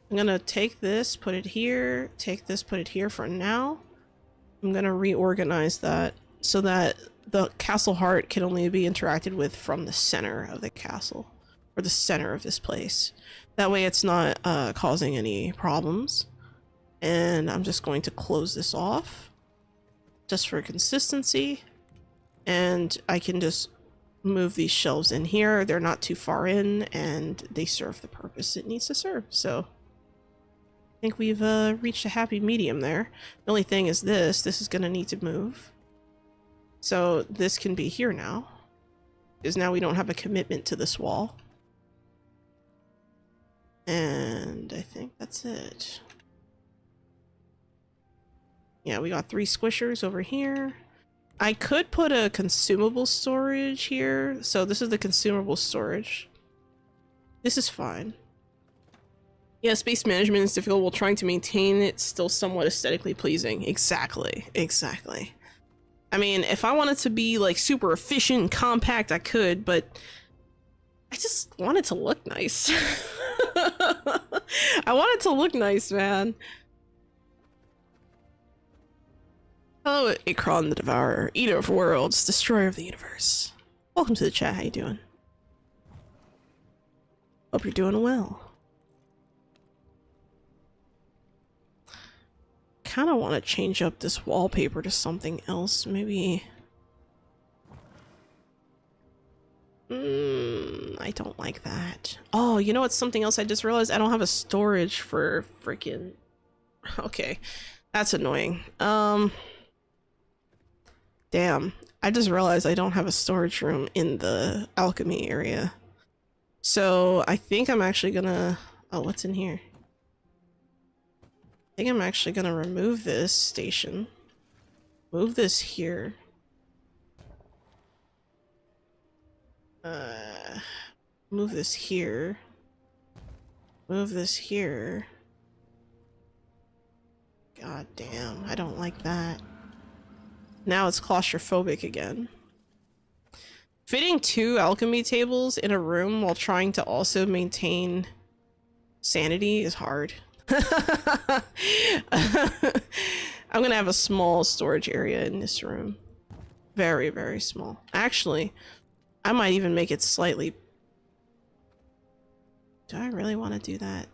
I'm going to take this, put it here, take this, put it here for now. I'm going to reorganize that so that the castle heart can only be interacted with from the center of the castle, or the center of this place. That way it's not causing any problems. And I'm just going to close this off just for consistency. And I can just move these shelves in here. They're not too far in and they serve the purpose it needs to serve. So I think we've reached a happy medium there. The only thing is this is going to need to move. So this can be here now, because now we don't have a commitment to this wall. And I think that's it. Yeah, we got 3 squishers over here. I could put a consumable storage here. So this is the consumable storage. This is fine. Yeah, space management is difficult while trying to maintain it still somewhat aesthetically pleasing. Exactly, exactly. I mean, if I wanted to be like super efficient and compact, I could, but I just want it to look nice. I want it to look nice, man. Hello, Ikron the Devourer, Eater of Worlds, Destroyer of the Universe. Welcome to the chat, how you doing? Hope you're doing well. Kinda want to change up this wallpaper to something else, maybe... I don't like that. Oh, you know what's something else I just realized? I don't have a storage for freaking... Okay, that's annoying. Damn, I just realized I don't have a storage room in the alchemy area. So I think I'm actually gonna... Oh, what's in here? I think I'm actually gonna remove this station. Move this here. Move this here. Move this here. God damn, I don't like that. Now it's claustrophobic again. Fitting 2 alchemy tables in a room while trying to also maintain sanity is hard. I'm gonna have a small storage area in this room. Very, very small. Actually, I might even make it slightly... Do I really want to do that?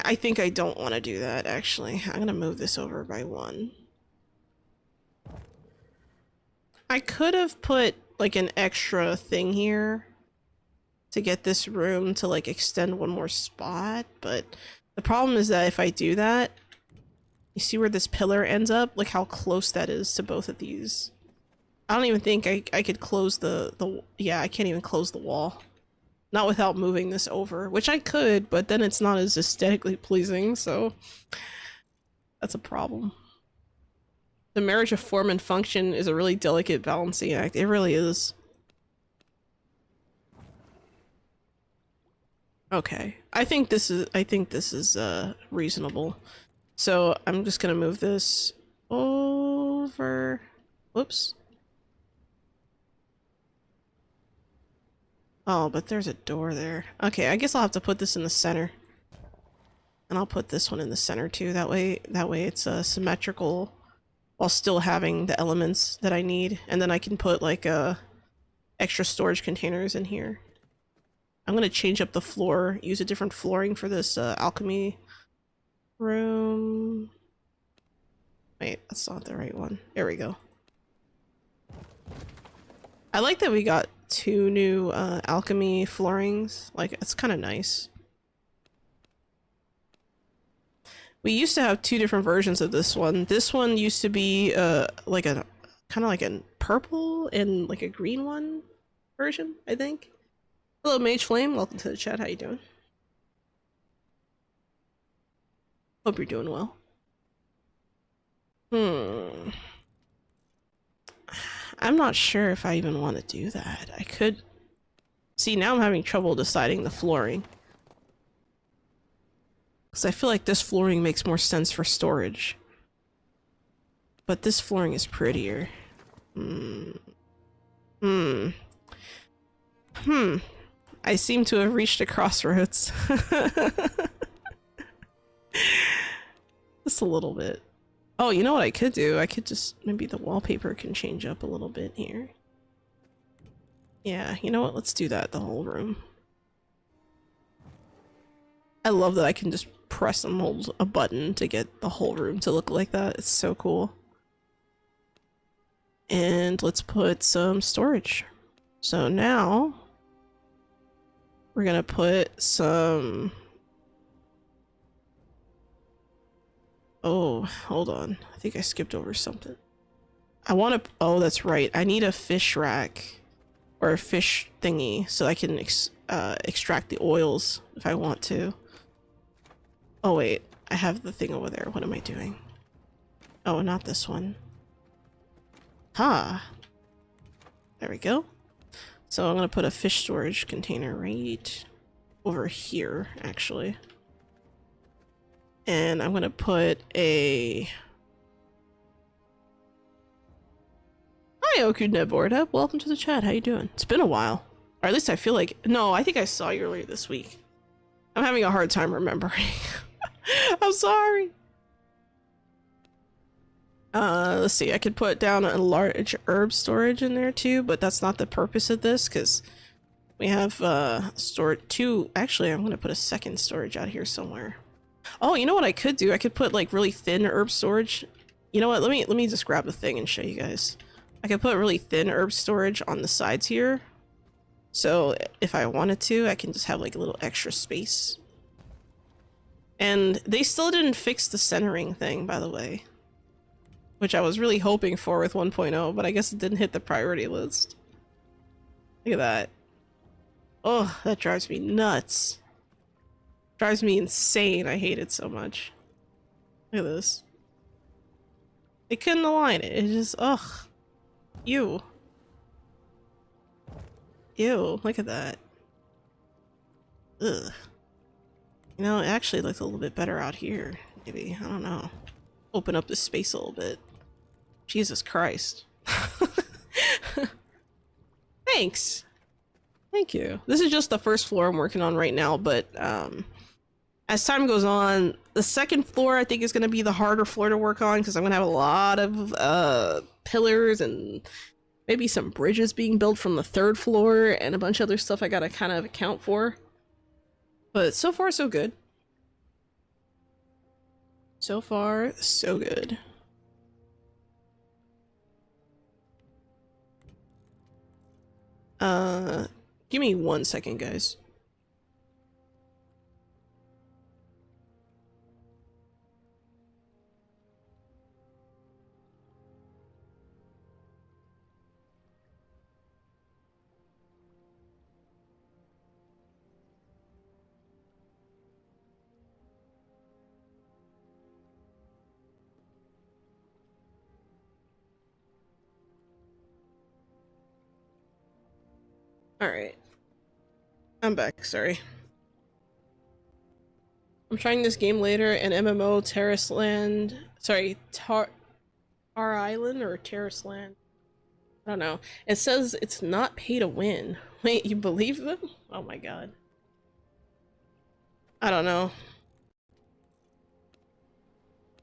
I think I don't want to do that, actually. I'm gonna move this over by 1. I could have put like an extra thing here to get this room to like extend one more spot, but the problem is that if I do that, you see where this pillar ends up? Look how close that is to both of these. I don't even think I could close yeah, I can't even close the wall. Not without moving this over, which I could, but then it's not as aesthetically pleasing, so that's a problem. The marriage of form and function is a really delicate balancing act. It really is. Okay. I think this is reasonable. So I'm just gonna move this over. Whoops. Oh, but there's a door there. Okay, I guess I'll have to put this in the center. And I'll put this one in the center too. That way it's symmetrical while still having the elements that I need. And then I can put like extra storage containers in here. I'm gonna change up the floor, use a different flooring for this alchemy room. Wait, that's not the right one. There we go. I like that we got 2 new alchemy floorings. Like, it's kind of nice. We used to have 2 different versions of this one. This one used to be like a kind of like a purple and like a green one version, I think. Hello, Mage Flame. Welcome to the chat. How you doing? Hope you're doing well. I'm not sure if I even want to do that. I could... See, now I'm having trouble deciding the flooring. Because I feel like this flooring makes more sense for storage. But this flooring is prettier. I seem to have reached a crossroads. Just a little bit. Oh, you know what I could do? I could just... Maybe the wallpaper can change up a little bit here. Yeah, you know what? Let's do that, the whole room. I love that I can just press and hold a button to get the whole room to look like that. It's so cool. And let's put some storage. So now... We're gonna put some... Oh, hold on. I think I skipped over something. I want to... Oh, that's right. I need a fish rack. Or a fish thingy. So I can extract the oils if I want to. Oh, wait. I have the thing over there. What am I doing? Oh, not this one. Ha! There we go. So I'm going to put a fish storage container right over here, actually. And I'm going to put a... Hi, Oku Netboard. Welcome to the chat. How you doing? It's been a while. Or at least I feel like... No, I think I saw you earlier this week. I'm having a hard time remembering. I'm sorry. Let's see. I could put down a large herb storage in there too, but that's not the purpose of this because we have stored 2. Actually, I'm going to put a second storage out here somewhere. Oh, you know what I could do? I could put like really thin herb storage. You know what? Let me just grab the thing and show you guys. I could put really thin herb storage on the sides here. So if I wanted to, I can just have like a little extra space. And they still didn't fix the centering thing, by the way. Which I was really hoping for with 1.0, but I guess it didn't hit the priority list. Look at that. Oh, that drives me nuts. Drives me insane. I hate it so much. Look at this. They couldn't align it. It just, ugh. Ew. Ew, look at that. Ugh. You know, it actually looks a little bit better out here. Maybe, I don't know. Open up the space a little bit. Jesus Christ. Thanks. Thank you. This is just the first floor I'm working on right now, but as time goes on, the second floor I think is going to be the harder floor to work on because I'm going to have a lot of pillars and maybe some bridges being built from the 3rd floor and a bunch of other stuff I got to kind of account for. But so far, so good. So far, so good. Give me 1 second, guys. Alright. I'm back, sorry. I'm trying this game later, and MMO Terrace Land... Sorry, Tar Island or Terrace Land? I don't know. It says it's not pay to win. Wait, you believe them? Oh my god. I don't know.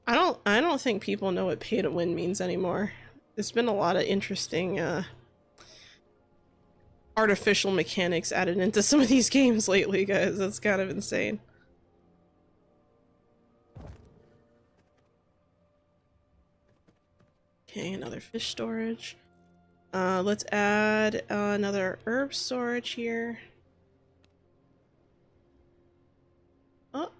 I don't think people know what pay to win means anymore. There's been a lot of interesting artificial mechanics added into some of these games lately, guys. That's kind of insane. Okay, another fish storage. Let's add another herb storage here. Oh.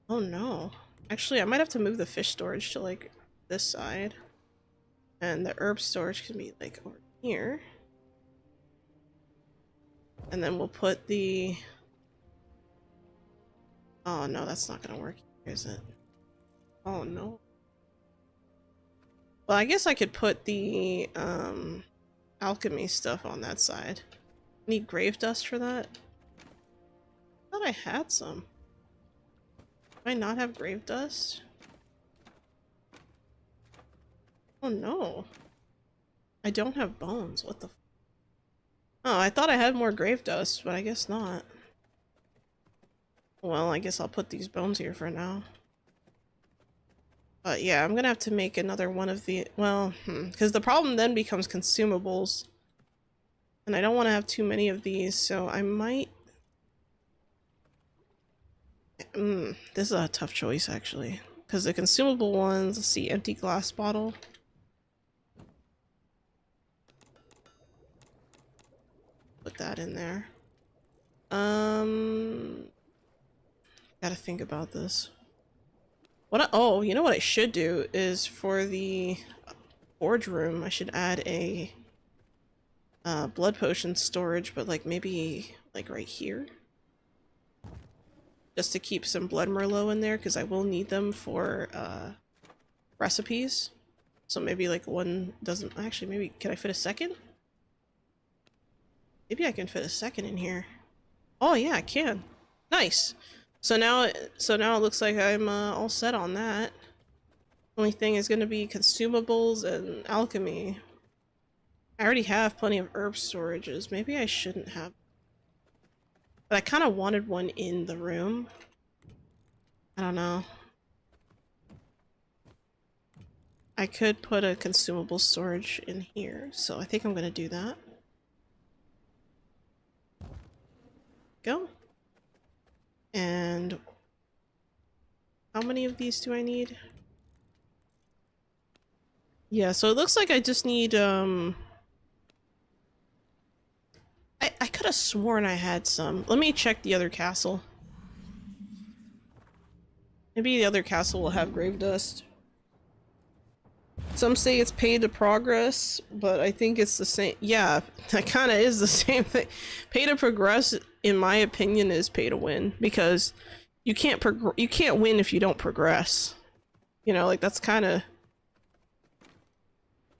Oh no. Actually, I might have to move the fish storage to like this side. And the herb storage can be like over here. And then we'll put the... Oh no, that's not gonna work here, is it? Oh no. Well, I guess I could put the alchemy stuff on that side. Need grave dust for that? I thought I had some. Do I not have grave dust? Oh no. I don't have bones. What the f— Oh, I thought I had more grave dust, but I guess not. Well, I guess I'll put these bones here for now. But yeah, I'm gonna have to make another one of the— well, because the problem then becomes consumables. And I don't want to have too many of these, so I might... this is a tough choice, actually. Because the consumable ones, let's see, empty glass bottle. Put that in there. Gotta think about this. Oh, you know what I should do is for the forge room, I should add a blood potion storage, but like maybe like right here. Just to keep some blood merlot in there, because I will need them for recipes. So maybe like one doesn't— actually, maybe can I fit a second? Maybe I can fit a second in here. Oh yeah, I can. Nice. So now it looks like I'm all set on that. Only thing is going to be consumables and alchemy. I already have plenty of herb storages. Maybe I shouldn't have. But I kind of wanted one in the room. I don't know. I could put a consumable storage in here, so I think I'm going to do that. Go. And how many of these do I need? Yeah, so it looks like I just need I could have sworn I had some. Let me check the other castle. Maybe the other castle will have grave dust. Some say it's pay to progress, but I think it's the same. Yeah, that kind of is the same thing. Pay to progress, in my opinion, is pay to win, because you can't win if you don't progress. You know, like that's kind of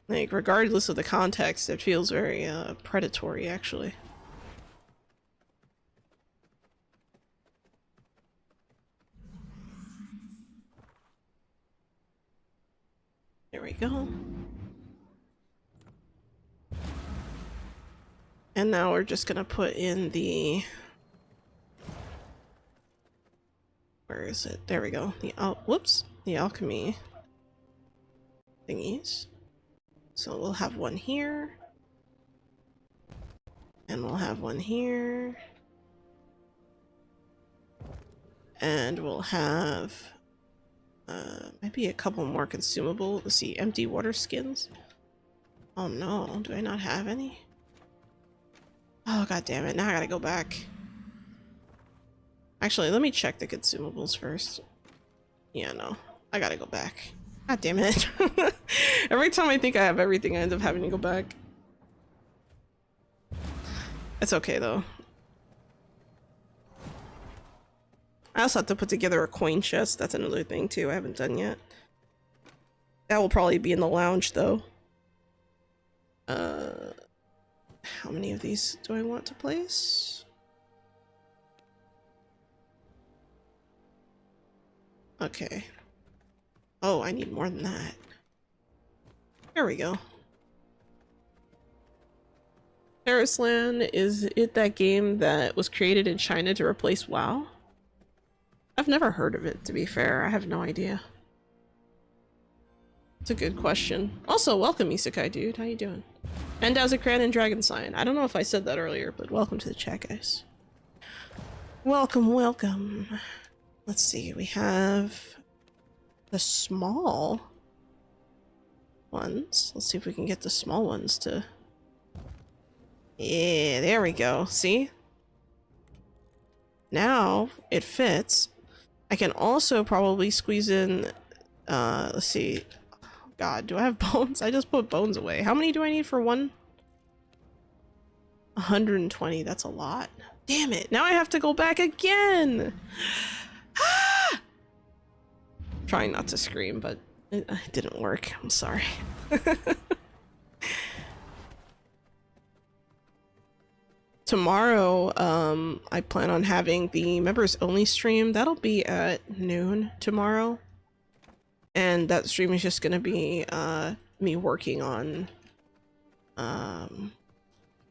like, regardless of the context, it feels very predatory, actually. There we go. And now we're just gonna put in the... where is it? There we go. The whoops, the alchemy thingies. So we'll have one here. And we'll have one here. And we'll have maybe a couple more consumable. Let's see, empty water skins. Oh no, do I not have any? Oh god damn it, now I gotta go back. Actually, let me check the consumables first. Yeah, no. I gotta go back. God damn it. Every time I think I have everything, I end up having to go back. It's okay though. I also have to put together a coin chest. That's another thing too I haven't done yet. That will probably be in the lounge though. How many of these do I want to place? Okay. Oh, I need more than that. There we go. Terrasland, is it that game that was created in China to replace WoW? I've never heard of it, to be fair. I have no idea. It's a good question. Also, welcome, Isekai dude. How you doing? And Dazakran and Dragon Sign. I don't know if I said that earlier, but welcome to the chat, guys. Welcome, welcome. Let's see, we have the small ones. Let's see if we can get the small ones to... Yeah, there we go. See? Now it fits. I can also probably squeeze in, let's see. God, do I have bones? I just put bones away. How many do I need for one? 120, that's a lot. Damn it, now I have to go back again! Ah! Trying not to scream, but it didn't work. I'm sorry. Tomorrow, I plan on having the members only stream. That'll be at noon tomorrow. And that stream is just gonna be me working on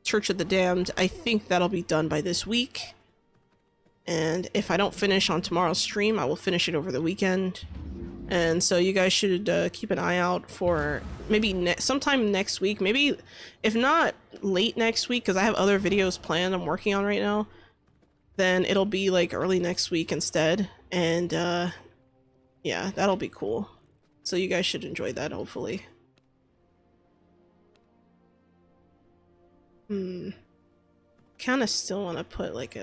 Church of the Damned. I think that'll be done by this week. And if I don't finish on tomorrow's stream, I will finish it over the weekend. And so you guys should keep an eye out for maybe sometime next week. Maybe, if not late next week, because I have other videos planned I'm working on right now. Then it'll be like early next week instead. And yeah, that'll be cool. So you guys should enjoy that, hopefully. Kind of still want to put like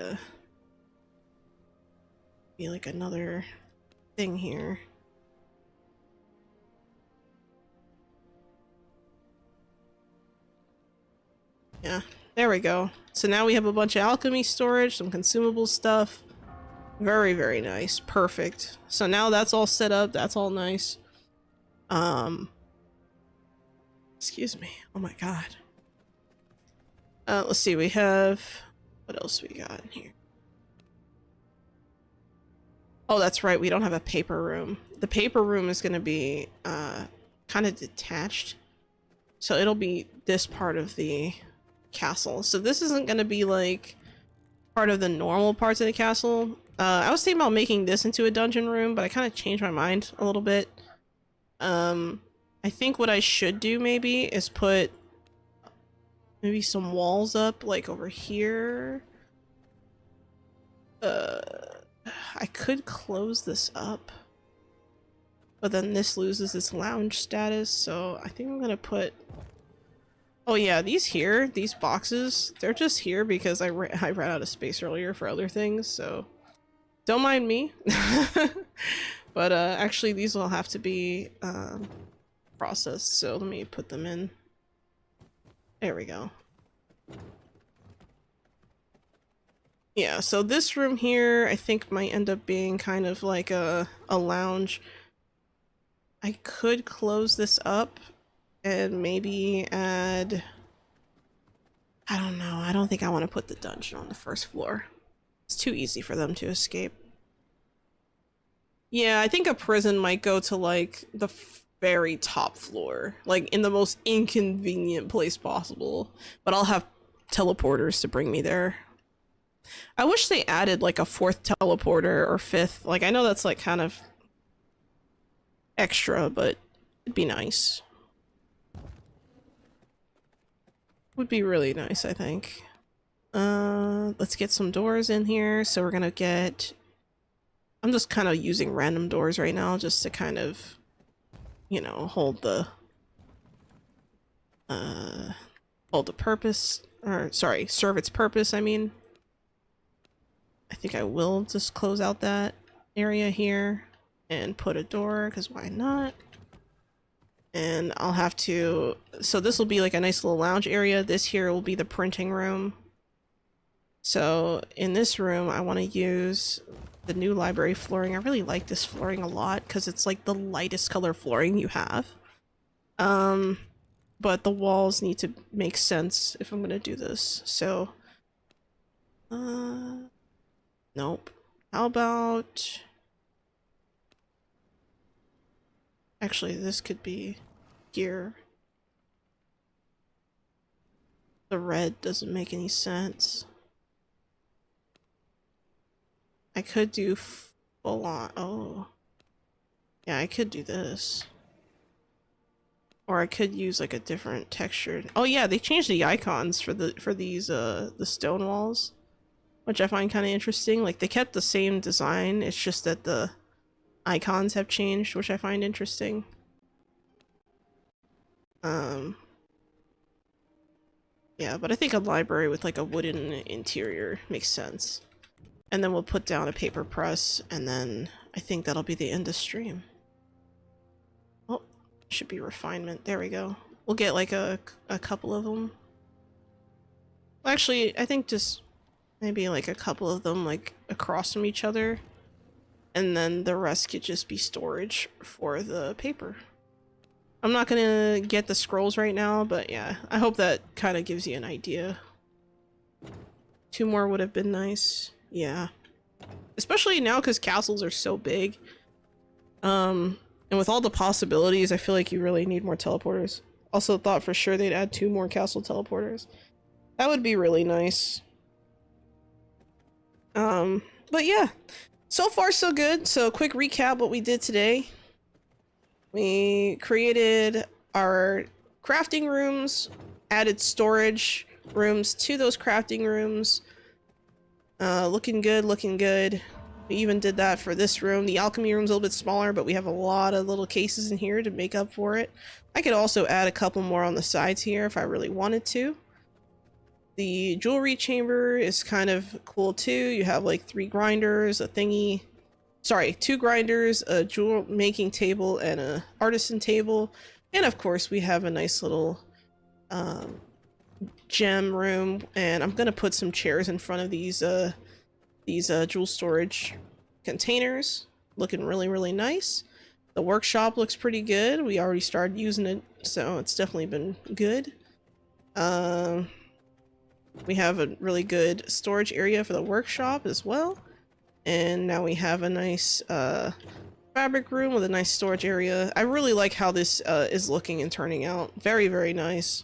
another thing here. Yeah, there we go. So now we have a bunch of alchemy storage, some consumable stuff. Very, very nice. Perfect. So now that's all set up. That's all nice. Excuse me. Oh my god. Let's see. We have... What else we got in here? Oh, that's right. We don't have a paper room. The paper room is going to be kind of detached. So it'll be this part of the castle. So this isn't going to be like part of the normal parts of the castle. I was thinking about making this into a dungeon room, but I kind of changed my mind a little bit. I think what I should do maybe is put maybe some walls up like over here. I could close this up, but then this loses its lounge status, so I think I'm gonna put... Oh yeah, these boxes, they're just here because I ran out of space earlier for other things, so don't mind me. But actually these will have to be processed, so let me put them in. There we go. Yeah, so this room here I think might end up being kind of like a lounge. I could close this up and maybe add... I don't know, I don't think I want to put the dungeon on the first floor. It's too easy for them to escape. Yeah, I think a prison might go to like the very top floor, like in the most inconvenient place possible, but I'll have teleporters to bring me there. I wish they added like a fourth teleporter or fifth. Like, I know that's like kind of extra, but it'd be nice. Would be really nice, I think. Let's get some doors in here. So we're gonna get... I'm just kind of using random doors right now just to kind of, you know, hold the hold the purpose, or sorry, serve its purpose, I mean. I think I will just close out that area here and put a door, because why not? And I'll have to, so this will be like a nice little lounge area. This here will be the printing room. So in this room, I want to use the new library flooring. I really like this flooring a lot because it's like the lightest color flooring you have. But the walls need to make sense if I'm going to do this. So, nope. How about... Actually, this could be here. The red doesn't make any sense. I could do full on. Oh. Yeah, I could do this. Or I could use like a different texture. Oh yeah, they changed the icons for these the stone walls, which I find kind of interesting. Like they kept the same design, it's just that the icons have changed, which I find interesting. Yeah, but I think a library with like a wooden interior makes sense. And then we'll put down a paper press, and then I think that'll be the end of stream. Oh, should be refinement. There we go. We'll get like a couple of them. Actually, I think just maybe like a couple of them like across from each other. And then the rest could just be storage for the paper. I'm not gonna get the scrolls right now, but yeah, I hope that kind of gives you an idea. 2 more would have been nice. Yeah. Especially now because castles are so big. And with all the possibilities, I feel like you really need more teleporters. Also thought for sure they'd add 2 more castle teleporters. That would be really nice. But yeah. So far so good. So quick recap what we did today. We created our crafting rooms, added storage rooms to those crafting rooms. Looking good, looking good. We even did that for this room. The alchemy room's a little bit smaller, but we have a lot of little cases in here to make up for it. I could also add a couple more on the sides here if I really wanted to. The jewelry chamber is kind of cool too. You have like 3 grinders, a thingy. Sorry, 2 grinders, a jewel making table, and a artisan table. And of course we have a nice little gem room, and I'm gonna put some chairs in front of these jewel storage containers. Looking really nice. The workshop looks pretty good. We already started using it, so it's definitely been good. We have a really good storage area for the workshop as well, and now we have a nice fabric room with a nice storage area. I really like how this is looking and turning out. Very nice.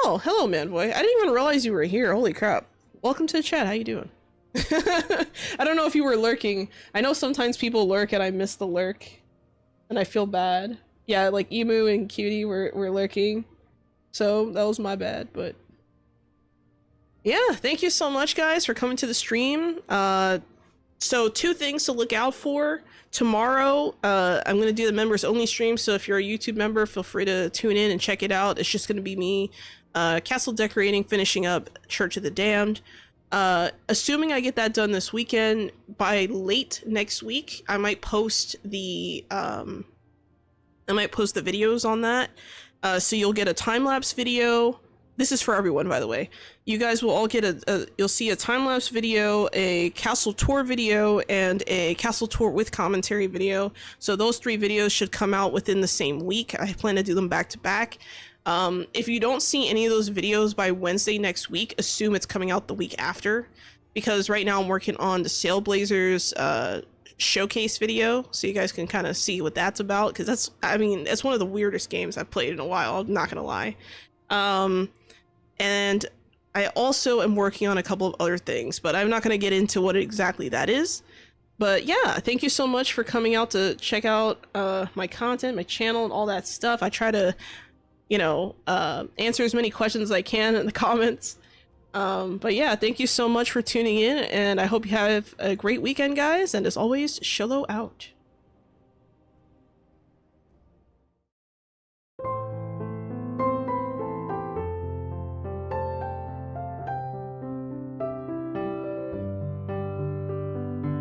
Oh, hello, Manboy. I didn't even realize you were here. Holy crap. Welcome to the chat. How you doing? I don't know if you were lurking. I know sometimes people lurk and I miss the lurk. And I feel bad. Yeah, like Emu and Cutie were lurking. So that was my bad, but... yeah, thank you so much, guys, for coming to the stream. So 2 things to look out for. Tomorrow, I'm going to do the members only stream, so if you're a YouTube member, feel free to tune in and check it out. It's just going to be me castle decorating, finishing up Church of the Damned. Assuming I get that done this weekend, by late next week, I might post the videos on that. So you'll get a time-lapse video. This is for everyone, by the way. You guys will all get you'll see a time-lapse video, a castle tour video, and a castle tour with commentary video. So those 3 videos should come out within the same week. I plan to do them back to back. If you don't see any of those videos by Wednesday next week, assume it's coming out the week after. Because right now I'm working on the Sailblazers showcase video, so you guys can kind of see what that's about. Because that's, I mean, it's one of the weirdest games I've played in a while, I'm not gonna lie. And I also am working on a couple of other things, but I'm not going to get into what exactly that is. But yeah, thank you so much for coming out to check out my content, my channel, and all that stuff. I try to, you know, answer as many questions as I can in the comments. But yeah, thank you so much for tuning in, and I hope you have a great weekend, guys. And as always, Xolo out.